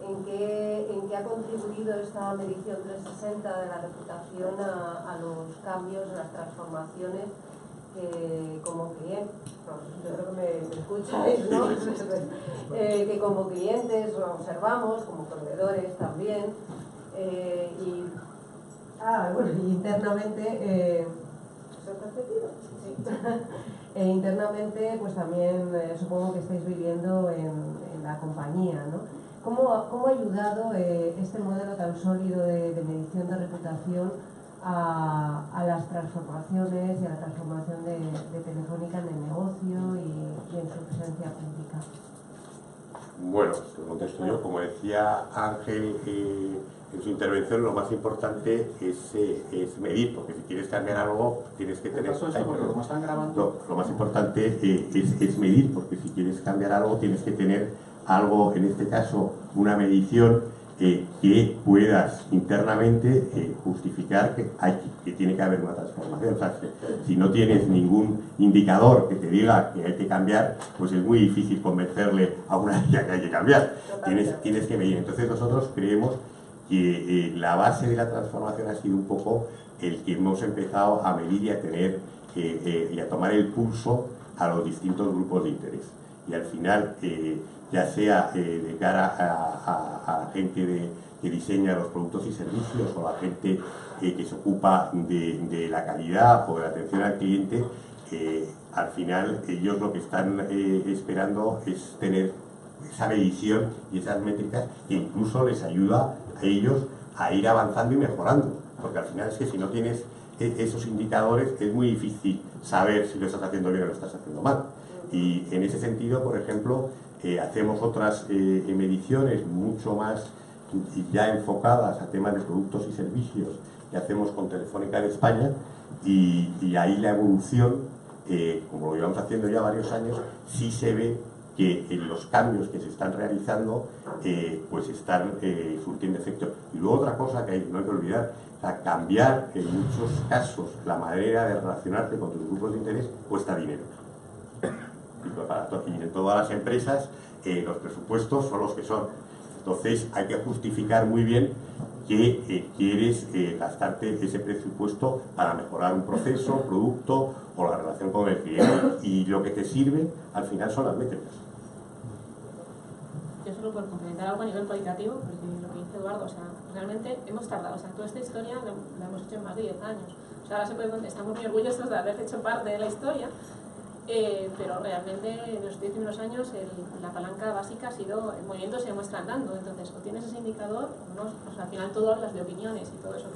Speaker 6: en qué ha contribuido esta medición 360 de la reputación a los cambios, a las transformaciones que como clientes, yo creo que me escucháis, ¿no? Que como clientes observamos, como proveedores también, y internamente, ¿se ha percibido? Sí. Internamente, pues también supongo que estáis viviendo en la compañía, ¿no? ¿Cómo ha ayudado este modelo tan sólido de medición de reputación a las transformaciones y a la transformación de Telefónica en el negocio y en su presencia pública?
Speaker 4: Bueno, te contesto yo. Como decía Ángel en su intervención, lo más importante es medir, porque si quieres cambiar algo tienes que tener...
Speaker 3: Como están grabando...
Speaker 4: Lo más importante es medir, porque si quieres cambiar algo tienes que tener algo, en este caso una medición que puedas internamente justificar que tiene que haber una transformación. O sea, si no tienes ningún indicador que te diga que hay que cambiar, pues es muy difícil convencerle a una área que hay que cambiar. Tienes que medir. Entonces nosotros creemos que la base de la transformación ha sido un poco el que hemos empezado a medir y a tener y a tomar el pulso a los distintos grupos de interés. Y al final, ya sea de cara a la gente que diseña los productos y servicios o la gente que se ocupa de la calidad o de la atención al cliente, al final ellos lo que están esperando es tener esa medición y esas métricas que incluso les ayuda a ellos a ir avanzando y mejorando, porque al final es que si no tienes esos indicadores es muy difícil saber si lo estás haciendo bien o lo estás haciendo mal. Y en ese sentido, por ejemplo, hacemos otras mediciones mucho más ya enfocadas a temas de productos y servicios que hacemos con Telefónica en España, y ahí la evolución, como lo llevamos haciendo ya varios años, sí se ve que los cambios que se están realizando pues están surtiendo efecto. Y luego otra cosa que no hay que olvidar, cambiar en muchos casos la manera de relacionarte con tus grupos de interés cuesta dinero. Y en todas las empresas los presupuestos son los que son. Entonces hay que justificar muy bien que quieres gastarte ese presupuesto para mejorar un proceso, producto o la relación con el cliente, y lo que te sirve al final son las métricas.
Speaker 5: Yo solo por complementar algo a nivel cualitativo, porque lo que dice Eduardo, o sea, realmente hemos tardado, o sea, toda esta historia la hemos hecho en más de 10 años. O sea, ahora estamos muy orgullosos de haber hecho parte de la historia, pero realmente en los 10 primeros años la palanca básica ha sido el movimiento se demuestra andando. Entonces, o tienes ese indicador, o sea, al final todo hablas de opiniones y todo eso.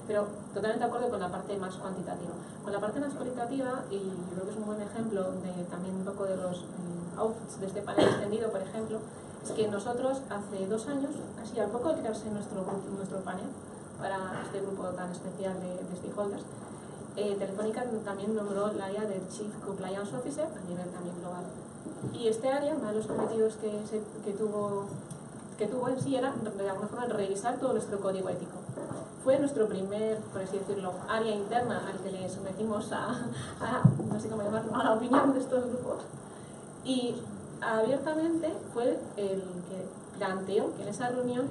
Speaker 5: Pero totalmente de acuerdo con la parte más cuantitativa. Con la parte más cualitativa, y yo creo que es un buen ejemplo de también un poco de los outputs de este panel extendido, por ejemplo, es que nosotros hace 2 años, casi al poco de crearse nuestro panel para este grupo tan especial de stakeholders, Telefónica también nombró el área del Chief Compliance Officer a nivel también global. Y este área, uno de los cometidos que tuvo en sí era, de alguna forma, revisar todo nuestro código ético. Fue nuestro primer, por así decirlo, área interna al que le sometimos no sé cómo llamarlo, a la opinión de estos grupos. Y abiertamente fue el que planteó que en esa reunión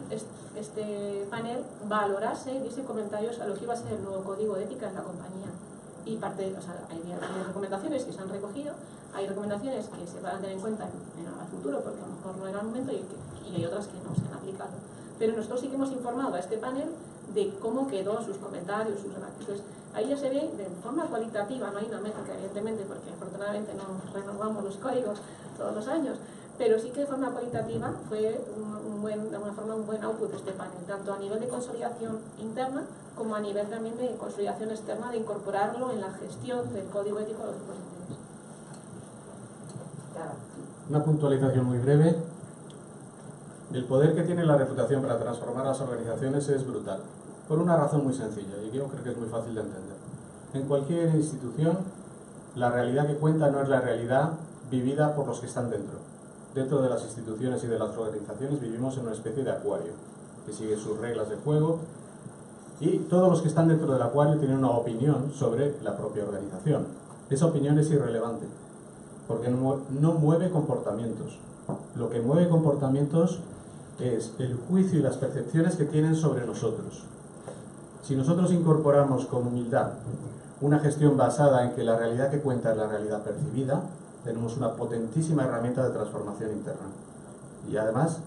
Speaker 5: este panel valorase y diese comentarios a lo que iba a ser el nuevo código de ética en la compañía. Y o sea, hay recomendaciones que se han recogido, hay recomendaciones que se van a tener en cuenta al futuro porque a lo mejor no era el momento, y hay otras que no se han aplicado. Pero nosotros sí que hemos informado a este panel de cómo quedó, sus comentarios, sus análisis. Entonces, ahí ya se ve de forma cualitativa, no hay una métrica evidentemente porque afortunadamente no renovamos los códigos todos los años, pero sí que de forma cualitativa fue de alguna forma un buen output de este panel, tanto a nivel de consolidación interna como a nivel también de consolidación externa, de incorporarlo en la gestión del código ético de los grupos de interés.
Speaker 3: Una puntualización muy breve. El poder que tiene la reputación para transformar las organizaciones es brutal, por una razón muy sencilla, y yo creo que es muy fácil de entender. En cualquier institución, la realidad que cuenta no es la realidad vivida por los que están dentro. Dentro de las instituciones y de las organizaciones vivimos en una especie de acuario, que sigue sus reglas de juego, y todos los que están dentro del acuario tienen una opinión sobre la propia organización. Esa opinión es irrelevante, porque no mueve comportamientos. Lo que mueve comportamientos es el juicio y las percepciones que tienen sobre nosotros. Si nosotros incorporamos con humildad una gestión basada en que la realidad que cuenta es la realidad percibida, tenemos una potentísima herramienta de transformación interna. Y además,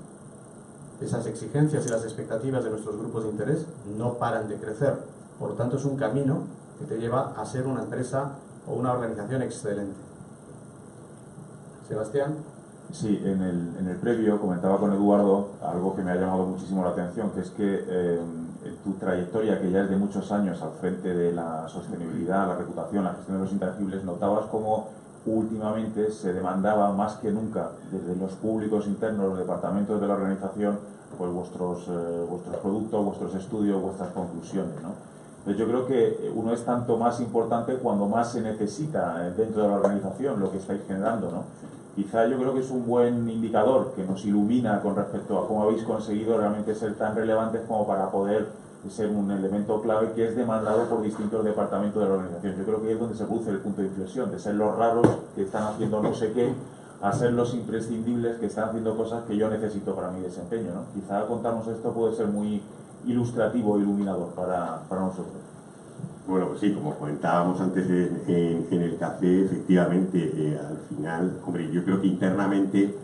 Speaker 3: esas exigencias y las expectativas de nuestros grupos de interés no paran de crecer. Por lo tanto, es un camino que te lleva a ser una empresa o una organización excelente. Sebastián.
Speaker 7: Sí, en el previo comentaba con Eduardo algo que me ha llamado muchísimo la atención, que es que tu trayectoria, que ya es de muchos años al frente de la sostenibilidad, la reputación, la gestión de los intangibles, notabas cómo últimamente se demandaba más que nunca desde los públicos internos, los departamentos de la organización, pues vuestros productos, vuestros estudios, vuestras conclusiones, ¿no? Entonces yo creo que uno es tanto más importante cuando más se necesita dentro de la organización lo que estáis generando, ¿no? Quizá yo creo que es un buen indicador que nos ilumina con respecto a cómo habéis conseguido realmente ser tan relevantes como para poder ser un elemento clave que es demandado por distintos departamentos de la organización. Yo creo que es donde se produce el punto de inflexión, de ser los raros que están haciendo no sé qué, a ser los imprescindibles que están haciendo cosas que yo necesito para mi desempeño, ¿no? Quizá contarnos esto puede ser muy ilustrativo e iluminador para nosotros.
Speaker 4: Bueno, pues sí, como comentábamos antes en el café, efectivamente, al final, hombre, yo creo que internamente,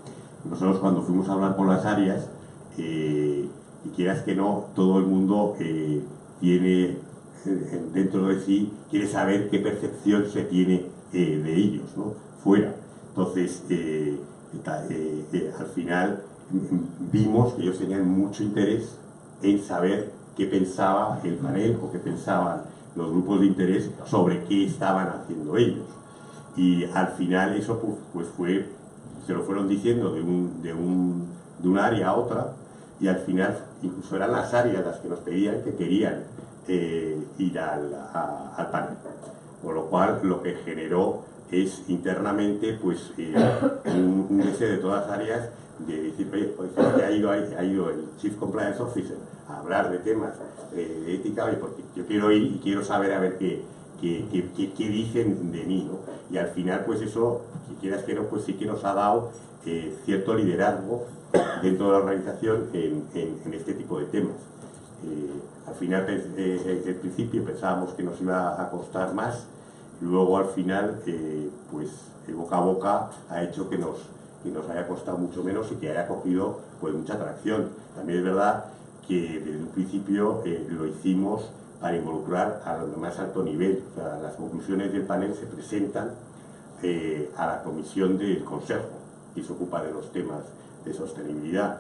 Speaker 4: nosotros cuando fuimos a hablar con las áreas, y quieras que no, todo el mundo tiene dentro de sí, quiere saber qué percepción se tiene de ellos, ¿no? Fuera. Entonces, al final vimos que ellos tenían mucho interés en saber qué pensaba el panel o qué pensaban los grupos de interés sobre qué estaban haciendo ellos. Y al final eso pues se lo fueron diciendo de un área a otra, y al final incluso eran las áreas las que nos pedían que querían ir al panel. Con lo cual lo que generó es internamente pues un deseo de todas las áreas de decir, oye, pues ha ido el Chief Compliance Officer a hablar de temas de ética, oye, porque yo quiero ir y quiero saber a ver qué dicen de mí, ¿no? Y al final pues eso, si quieras que no, pues sí que nos ha dado cierto liderazgo dentro de la organización en este tipo de temas. Al final, al principio pensábamos que nos iba a costar más, luego al final, pues el boca a boca ha hecho que nos haya costado mucho menos y que haya cogido pues mucha atracción. También es verdad que desde un principio lo hicimos para involucrar al más alto nivel. O sea, las conclusiones del panel se presentan a la comisión del Consejo, que se ocupa de los temas de sostenibilidad.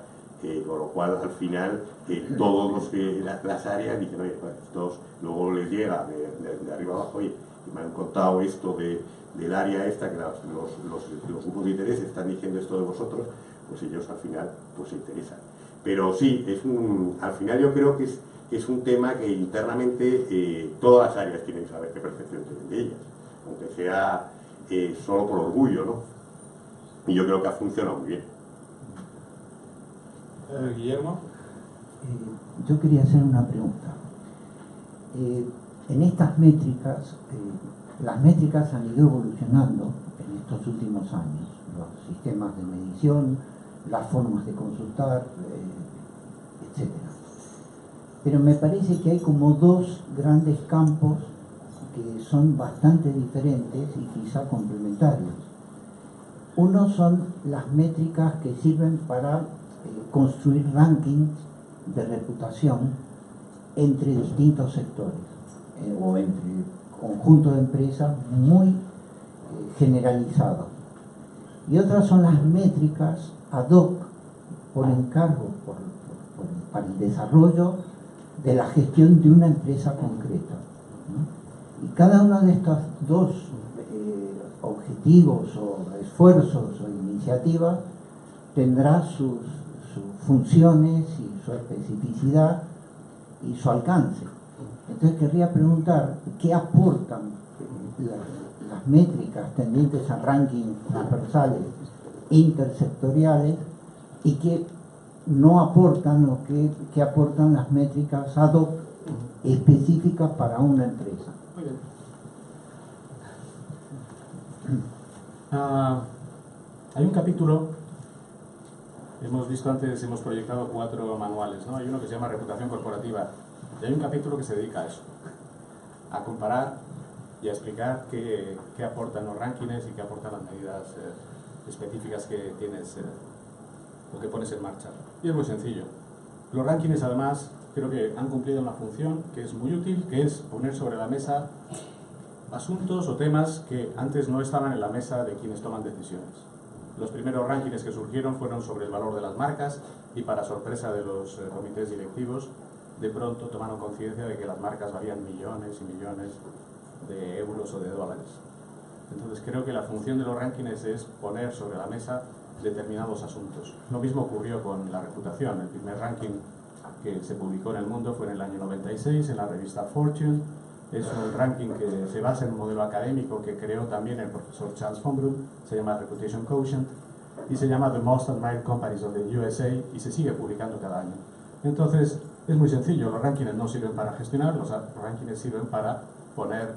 Speaker 4: Con lo cual, al final, todos las áreas dicen, oye, pues estos, luego les llega de arriba abajo, oye, me han contado esto del área esta, que los grupos de interés están diciendo esto de vosotros, pues ellos al final pues se interesan. Pero sí, al final yo creo que es un tema que internamente todas las áreas tienen que saber qué percepción tienen de ellas, aunque sea solo por orgullo, ¿no? Y yo creo que ha funcionado muy bien.
Speaker 3: Guillermo.
Speaker 8: Yo quería hacer una pregunta. En estas métricas, las métricas han ido evolucionando en estos últimos años, los sistemas de medición, las formas de consultar, etc. Pero me parece que hay como dos grandes campos que son bastante diferentes y quizá complementarios. Uno son las métricas que sirven para construir rankings de reputación entre distintos sectores o entre conjuntos de empresas muy generalizados. Y otras son las métricas ad hoc por encargo, para el desarrollo de la gestión de una empresa concreta, ¿no? Y cada uno de estos dos objetivos o esfuerzos o iniciativas tendrá sus funciones y su especificidad y su alcance. Entonces querría preguntar qué aportan las métricas tendientes a rankings transversales intersectoriales y qué no aportan o qué aportan las métricas ad hoc específicas para una empresa.
Speaker 3: Muy bien. Hay un capítulo, hemos visto antes, hemos proyectado 4 manuales, ¿no? Hay uno que se llama Reputación Corporativa y hay un capítulo que se dedica a eso, a comparar y a explicar qué aportan los rankings y qué aportan las medidas específicas que tienes o que pones en marcha. Y es muy sencillo. Los rankings además creo que han cumplido una función que es muy útil, que es poner sobre la mesa asuntos o temas que antes no estaban en la mesa de quienes toman decisiones. Los primeros rankings que surgieron fueron sobre el valor de las marcas y, para sorpresa de los comités directivos, de pronto tomaron conciencia de que las marcas valían millones y millones de euros o de dólares. Entonces creo que la función de los rankings es poner sobre la mesa determinados asuntos. Lo mismo ocurrió con la reputación. El primer ranking que se publicó en el mundo fue en el año 96 en la revista Fortune. Es un ranking que se basa en un modelo académico que creó también el profesor Charles von Brunn, se llama Reputation Quotient y se llama The Most Admired Companies of the USA y se sigue publicando cada año. Entonces es muy sencillo, los rankings no sirven para gestionar, los rankings sirven para poner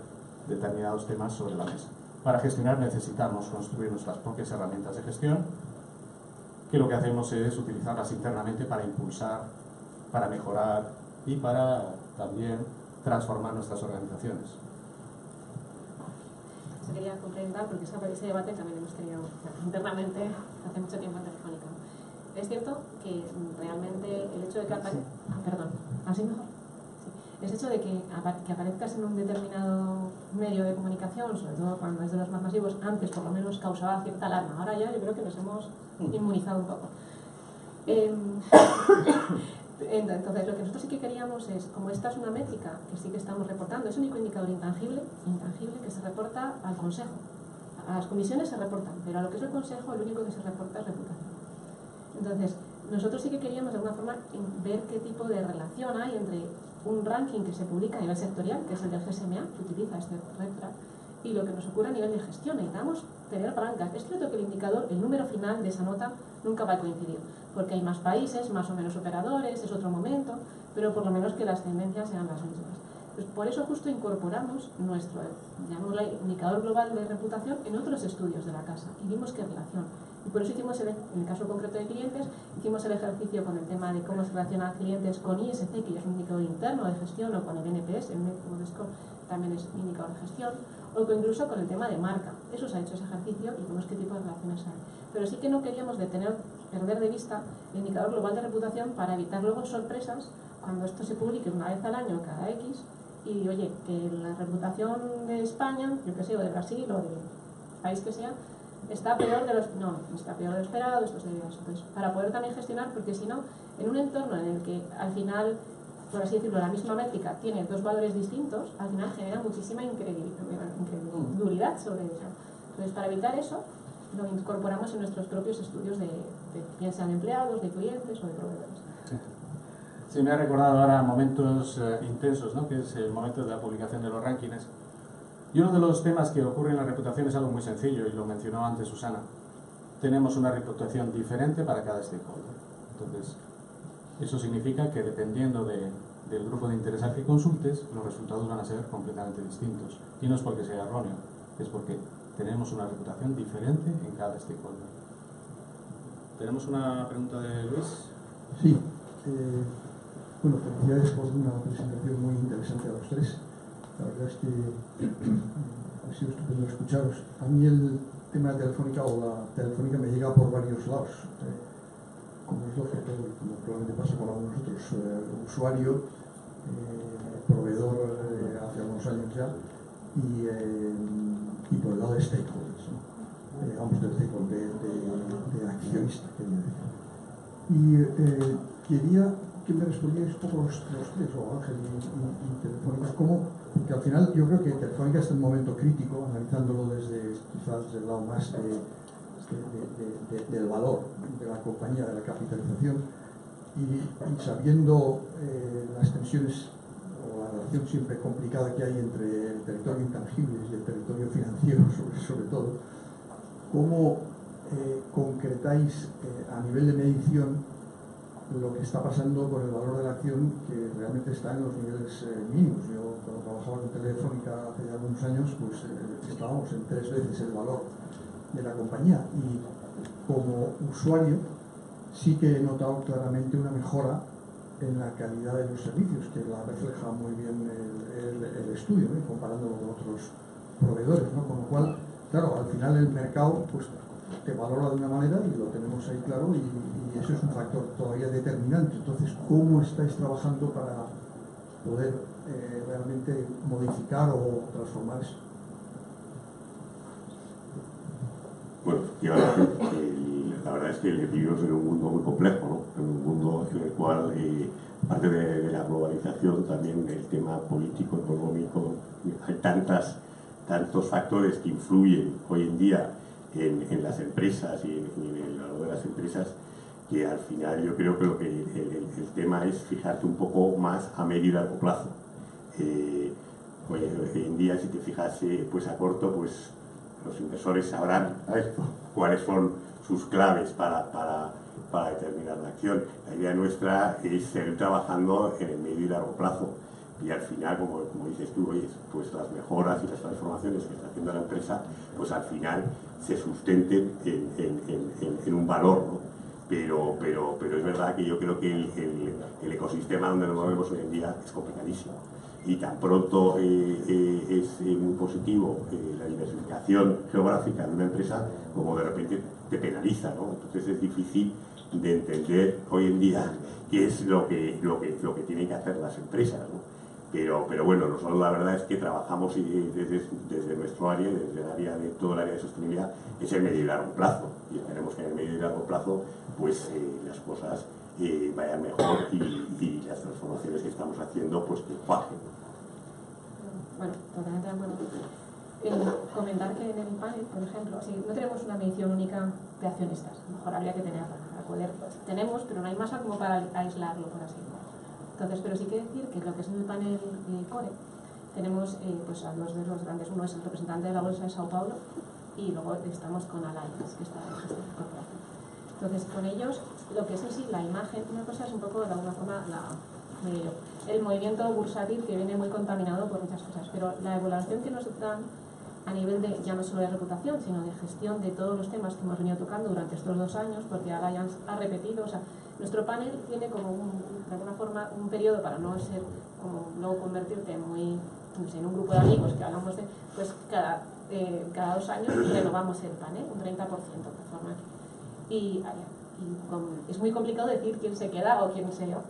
Speaker 3: determinados temas sobre la mesa. Para gestionar necesitamos construir nuestras propias herramientas de gestión, que lo que hacemos es utilizarlas internamente para impulsar, para mejorar y para también transformar nuestras organizaciones.
Speaker 5: Se quería complementar porque ese debate también hemos tenido internamente hace mucho tiempo en Telefónica. Es cierto que realmente el hecho de que... Perdón, ¿así mejor? Sí. es hecho de que aparezcas en un determinado medio de comunicación, sobre todo cuando es de los más masivos, antes por lo menos causaba cierta alarma. Ahora ya yo creo que nos hemos inmunizado un poco. Entonces, lo que nosotros sí que queríamos es, como esta es una métrica que sí que estamos reportando, es un único indicador intangible que se reporta al Consejo. A las comisiones se reportan, pero a lo que es el Consejo, el único que se reporta es reputación. Entonces, nosotros sí que queríamos de alguna forma ver qué tipo de relación hay entre un ranking que se publica a nivel sectorial, que es el del GSMA, que utiliza este REFRA, y lo que nos ocurre a nivel de gestión. Necesitamos tener palancas. Es cierto que el indicador, el número final de esa nota, nunca va a coincidir, porque hay más países, más o menos operadores, es otro momento, pero por lo menos que las tendencias sean las mismas. Pues por eso justo incorporamos nuestro, llamémoslo indicador global de reputación, en otros estudios de la casa y vimos qué relación. Y por eso hicimos, en el caso concreto de clientes, hicimos el ejercicio con el tema de cómo se relacionan clientes con ISC, que ya es un indicador interno de gestión, o con el NPS, el Net Promoter Score, también es un indicador de gestión, o incluso con el tema de marca. Eso se ha hecho ese ejercicio y vemos qué tipo de relaciones hay. Pero sí que no queríamos perder de vista el indicador global de reputación para evitar luego sorpresas cuando esto se publique una vez al año cada X y, oye, que la reputación de España, yo que sé, o de Brasil, o del país que sea, está peor de lo esperado, esto se debido a eso. Entonces, para poder también gestionar, porque si no, en un entorno en el que al final, por así decirlo, la misma métrica tiene dos valores distintos, al final genera muchísima incredulidad sobre eso. Entonces, para evitar eso, lo incorporamos en nuestros propios estudios de bien sean de empleados, de clientes o de proveedores.
Speaker 3: Sí, me ha recordado ahora momentos intensos, ¿no? Que es el momento de la publicación de los rankings. Y uno de los temas que ocurre en la reputación es algo muy sencillo, y lo mencionó antes Susana. Tenemos una reputación diferente para cada stakeholder. Entonces, eso significa que dependiendo del grupo de interés al que consultes, los resultados van a ser completamente distintos. Y no es porque sea erróneo, es porque tenemos una reputación diferente en cada stakeholder. ¿Tenemos una pregunta de Luis?
Speaker 9: Sí. Bueno, felicidades por una presentación muy interesante a los tres. La verdad es que ha sido estupendo escucharos. A mí el tema de Telefónica o la Telefónica me llega por varios lados. Como es lógico, como probablemente pasa con algunos otros, usuario, proveedor hace algunos años ya, y por el lado de stakeholders, ¿no? Vamos, del stakeholder, de accionista, quería decir. Y quería que me respondierais un poco los tres, o Ángel y Telefónica, porque al final yo creo que Telefónica está en un momento crítico, analizándolo quizás desde el lado más del valor de la compañía, de la capitalización, y sabiendo las tensiones o la relación siempre complicada que hay entre el territorio intangible y el territorio financiero, sobre todo, ¿cómo concretáis a nivel de medición lo que está pasando con el valor de la acción, que realmente está en los niveles mínimos? Yo cuando trabajaba con Telefónica hace ya algunos años, pues estábamos en 3 veces el valor de la compañía, y como usuario sí que he notado claramente una mejora en la calidad de los servicios, que la refleja muy bien el estudio, ¿no? Comparándolo con otros proveedores, ¿no? Con lo cual, claro, al final el mercado pues te valora de una manera, y lo tenemos ahí claro, y eso es un factor todavía determinante. Entonces, ¿cómo estáis trabajando para poder realmente modificar o transformar eso?
Speaker 4: Bueno, la verdad es que vivimos en un mundo muy complejo, ¿no? En un mundo en el cual, aparte de la globalización, también el tema político, económico, hay tantos factores que influyen hoy en día en las empresas y en el valor de las empresas, que al final yo creo que el tema es fijarte un poco más a medio y largo plazo. Hoy en día, si te fijas pues a corto, pues los inversores sabrán, ¿sabes?, cuáles son sus claves para determinar la acción. La idea nuestra es seguir trabajando en el medio y largo plazo, y al final, como dices tú, oye, pues las mejoras y las transformaciones que está haciendo la empresa, pues al final se sustenten en un valor, ¿no? Pero es verdad que yo creo que el ecosistema donde nos movemos hoy en día es complicadísimo, y tan pronto es muy positivo la diversificación geográfica de una empresa, como de repente te penaliza, ¿no? Entonces es difícil de entender hoy en día qué es lo que tienen que hacer las empresas, ¿no? Pero bueno, nosotros la verdad es que trabajamos desde nuestro área, desde el área de todo el área de sostenibilidad, es el medio y largo plazo. Y esperemos que en el medio y largo plazo pues las cosas vayan mejor y las transformaciones que estamos haciendo pues que cuajen.
Speaker 5: Bueno, totalmente de acuerdo. Comentar que en el panel, por ejemplo, no tenemos una medición única de accionistas, a lo mejor habría que tenerla para poder, tenemos, pero no hay masa como para aislarlo, por así decirlo. Entonces, pero sí que decir que lo que es en el panel CORE, tenemos pues a dos de los grandes, uno es el representante de la Bolsa de Sao Paulo y luego estamos con Allianz, que está en gestión de corporación. Entonces, con ellos, lo que es en sí la imagen, una cosa es un poco de alguna forma el movimiento bursátil que viene muy contaminado por muchas cosas, pero la evaluación que nos dan a nivel de, ya no solo de reputación, sino de gestión de todos los temas que hemos venido tocando durante estos 2 años, porque Allianz ha repetido, o sea, nuestro panel tiene como de alguna forma un periodo para no ser como luego convertirte muy, no sé, en un grupo de amigos que hablamos de, pues cada 2 años renovamos el panel, un 30% de forma. Es muy complicado decir quién se queda o quién se va.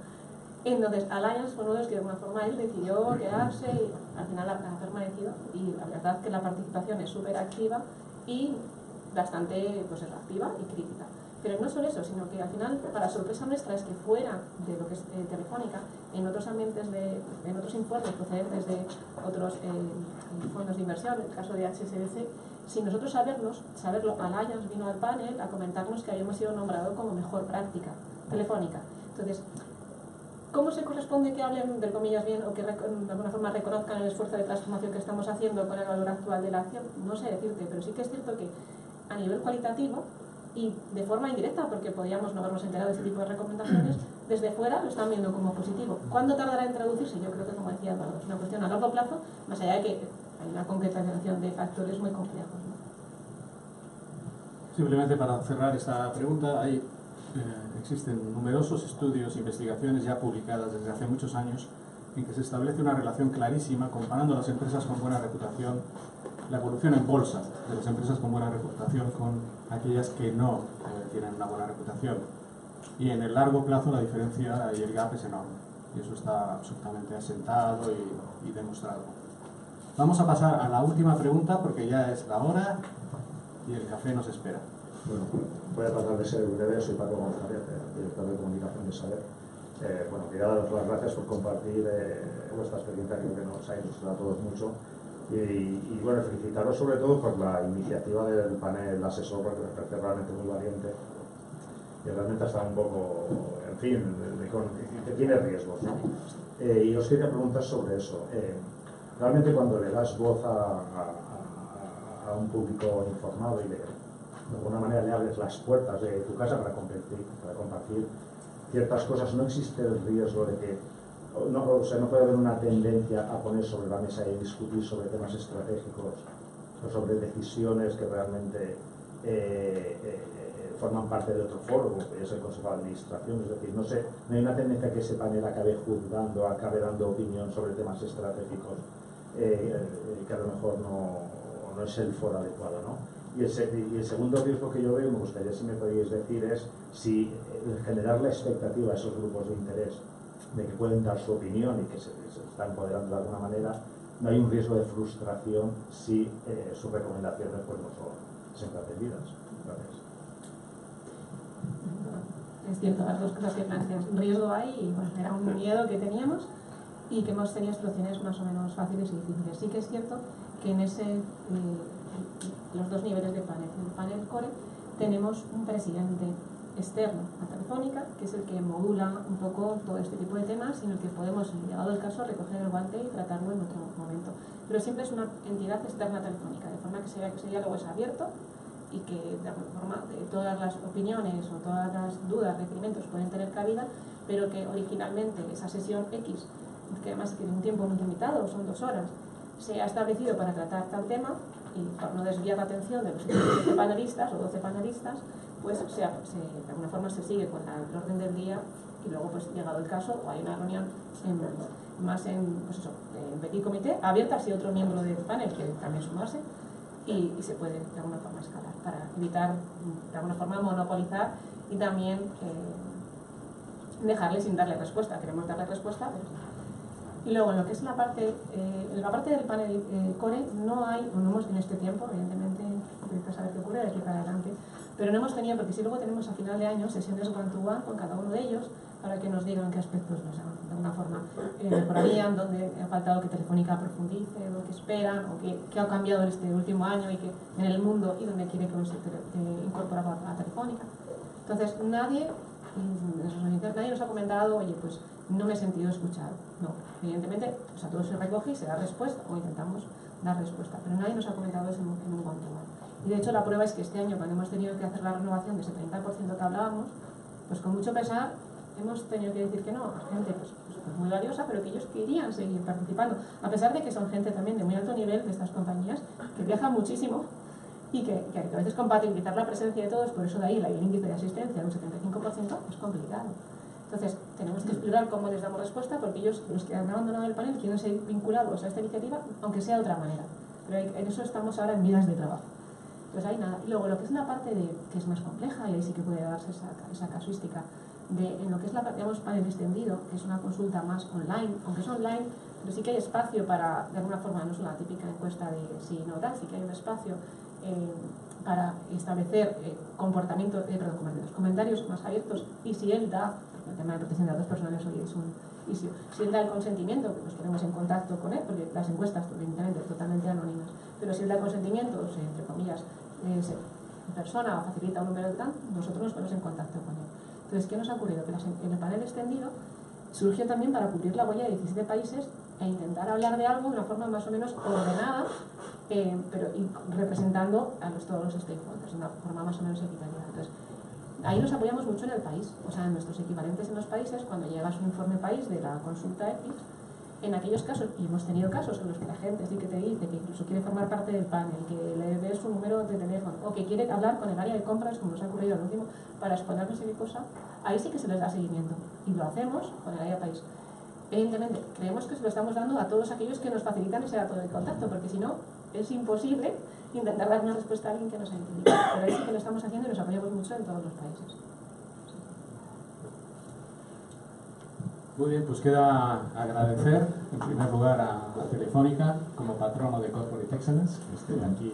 Speaker 5: Entonces, Allianz fue uno de los que de alguna forma él decidió quedarse y al final ha permanecido, y la verdad que la participación es súper activa y bastante pues, activa y crítica. Pero no solo eso, sino que al final, para sorpresa nuestra, es que fuera de lo que es Telefónica, en otros ambientes, en otros informes procedentes de otros fondos de inversión, en el caso de HSBC, sin nosotros saberlo, Allianz vino al panel a comentarnos que habíamos sido nombrados como mejor práctica Telefónica. Entonces, ¿cómo se corresponde que hablen, de comillas, bien o que de alguna forma reconozcan el esfuerzo de transformación que estamos haciendo con el valor actual de la acción? No sé decirte, pero sí que es cierto que a nivel cualitativo y de forma indirecta, porque podíamos no habernos enterado de este tipo de recomendaciones, desde fuera lo están viendo como positivo. ¿Cuándo tardará en traducirse? Yo creo que, como decía Eduardo, es una cuestión a largo plazo, más allá de que hay una concretización de factores muy complejos, ¿no?
Speaker 3: Simplemente para cerrar esta pregunta, existen numerosos estudios e investigaciones ya publicadas desde hace muchos años en que se establece una relación clarísima comparando las empresas con buena reputación, la evolución en bolsa de las empresas con buena reputación con aquellas que no tienen una buena reputación. Y en el largo plazo la diferencia y el gap es enorme. Y eso está absolutamente asentado y demostrado. Vamos a pasar a la última pregunta porque ya es la hora y el café nos espera.
Speaker 10: Bueno, voy a tratar de ser breve. Soy Paco González, director de comunicación de Saber. Quería daros las gracias por compartir vuestra experiencia, creo que nos ha ilustrado a todos mucho. Y bueno, felicitaros sobre todo por la iniciativa del panel asesor, porque me parece realmente muy valiente y realmente está un poco, en fin, que tiene riesgos, ¿no? Y os quería preguntar sobre eso. Realmente cuando le das voz a un público informado y de alguna manera le abres las puertas de tu casa para compartir ciertas cosas, ¿no existe el riesgo de que no puede haber una tendencia a poner sobre la mesa y discutir sobre temas estratégicos o sobre decisiones que realmente forman parte de otro foro, que es el Consejo de Administración? Es decir, no hay una tendencia que ese panel acabe juzgando, acabe dando opinión sobre temas estratégicos que a lo mejor no es el foro adecuado, ¿no? Y el segundo riesgo que yo veo, me gustaría si me podéis decir, es si generar la expectativa a esos grupos de interés de que pueden dar su opinión y que se están empoderando de alguna manera, no hay un riesgo de frustración si sus recomendaciones pues, no son siempre atendidas. Gracias.
Speaker 5: Es cierto, las dos cosas que planteas. Riesgo hay y bueno, era un miedo que teníamos y que hemos tenido situaciones más o menos fáciles y difíciles. Sí que es cierto que en los dos niveles de panel, en el panel core, tenemos un presidente externo a Telefónica, que es el que modula un poco todo este tipo de temas y en el que podemos, llegado el caso, recoger el guante y tratarlo en otro momento. Pero siempre es una entidad externa a Telefónica, de forma que ese diálogo es abierto y que de alguna forma todas las opiniones o todas las dudas, requerimientos pueden tener cabida, pero que originalmente esa sesión X, que además tiene un tiempo muy limitado, son 2 horas, se ha establecido para tratar tal tema y para no desviar la atención de los 12 panelistas o 12 panelistas, pues de alguna forma se sigue con el orden del día y luego pues llegado el caso o hay una reunión en petit comité, abierta si otro miembro del panel quiere también sumarse y se puede de alguna forma escalar para evitar de alguna forma monopolizar y también dejarle sin darle respuesta. Queremos darle respuesta, pero Y luego, en lo que es la parte del panel core, no hemos en este tiempo, evidentemente, necesito saber qué ocurre de aquí para adelante, pero no hemos tenido, porque si luego tenemos a final de año sesiones one-to-one con cada uno de ellos, para que nos digan qué aspectos, no sé, de alguna forma mejorarían, dónde ha faltado que Telefónica profundice, lo que esperan, o qué ha cambiado en este último año y que en el mundo y dónde quiere que se incorpore a Telefónica. Entonces, nadie nos ha comentado, oye, pues no me he sentido escuchado. No, evidentemente, o sea, todo se recoge y se da respuesta, o intentamos dar respuesta, pero nadie nos ha comentado eso en un one-to-one. Y de hecho, la prueba es que este año, cuando hemos tenido que hacer la renovación de ese 30% que hablábamos, pues con mucho pesar hemos tenido que decir que no a gente pues muy valiosa, pero que ellos querían seguir participando, a pesar de que son gente también de muy alto nivel de estas compañías, que viajan muchísimo y que a veces compatibilizar la presencia de todos, por eso de ahí el índice de asistencia de un 75% es complicado. Entonces, tenemos que explorar cómo les damos respuesta, porque ellos, los que han abandonado el panel, quieren seguir vinculados a esta iniciativa, aunque sea de otra manera. Pero en eso estamos ahora en vidas de trabajo. Pues ahí nada. Y luego, lo que es la parte que es más compleja, y ahí sí que puede darse esa casuística, en lo que es la panel extendido, que es una consulta más online, aunque es online, pero sí que hay espacio para, de alguna forma, no es una típica encuesta de sí, no, tal, sí que hay un espacio para establecer comentarios más abiertos, y si él da, el tema de protección de datos personales hoy es un issue, si él da el consentimiento, que nos ponemos en contacto con él, porque las encuestas evidentemente totalmente anónimas, pero si él da el consentimiento, o sea, entre comillas, persona facilita un número de tal, nosotros nos ponemos en contacto con él. Entonces, ¿qué nos ha ocurrido? Que en el panel extendido surgió también para cubrir la huella de 17 países e intentar hablar de algo de una forma más o menos ordenada, pero representando a todos los stakeholders de una forma más o menos equitativa. Entonces, ahí nos apoyamos mucho en el país, o sea, en nuestros equivalentes en los países, cuando llega su informe país de la consulta X, en aquellos casos, y hemos tenido casos en los que la gente sí que te dice que incluso quiere formar parte del panel, que le des su número de teléfono, o que quiere hablar con el área de compras, como nos ha ocurrido al último, para exponer no sé qué cosa, ahí sí que se les da seguimiento. Y lo hacemos con el área país. Evidentemente, creemos que se lo estamos dando a todos aquellos que nos facilitan ese dato de contacto, porque si no, es imposible intentar dar una respuesta a alguien que nos ha entendido. Pero ahí sí que lo estamos haciendo y nos apoyamos mucho en todos los países.
Speaker 11: Muy bien, pues queda agradecer en primer lugar a Telefónica como patrono de Corporate Excellence, que esté aquí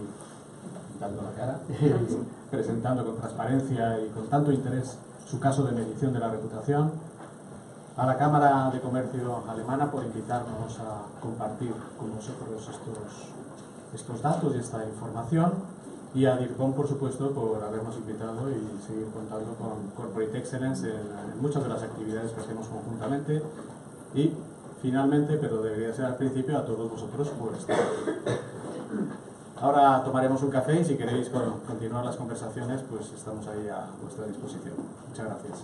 Speaker 11: dando la cara, presentando con transparencia y con tanto interés su caso de medición de la reputación, a la Cámara de Comercio Alemana por invitarnos a compartir con nosotros estos datos y esta información, y a DIRCOM, por supuesto, por habernos invitado y seguir contando con Corporate Excellence en muchas de las actividades que hacemos conjuntamente. Y finalmente, pero debería ser al principio, a todos vosotros por estar aquí. Ahora tomaremos un café y si queréis continuar las conversaciones, pues estamos ahí a vuestra disposición. Muchas gracias.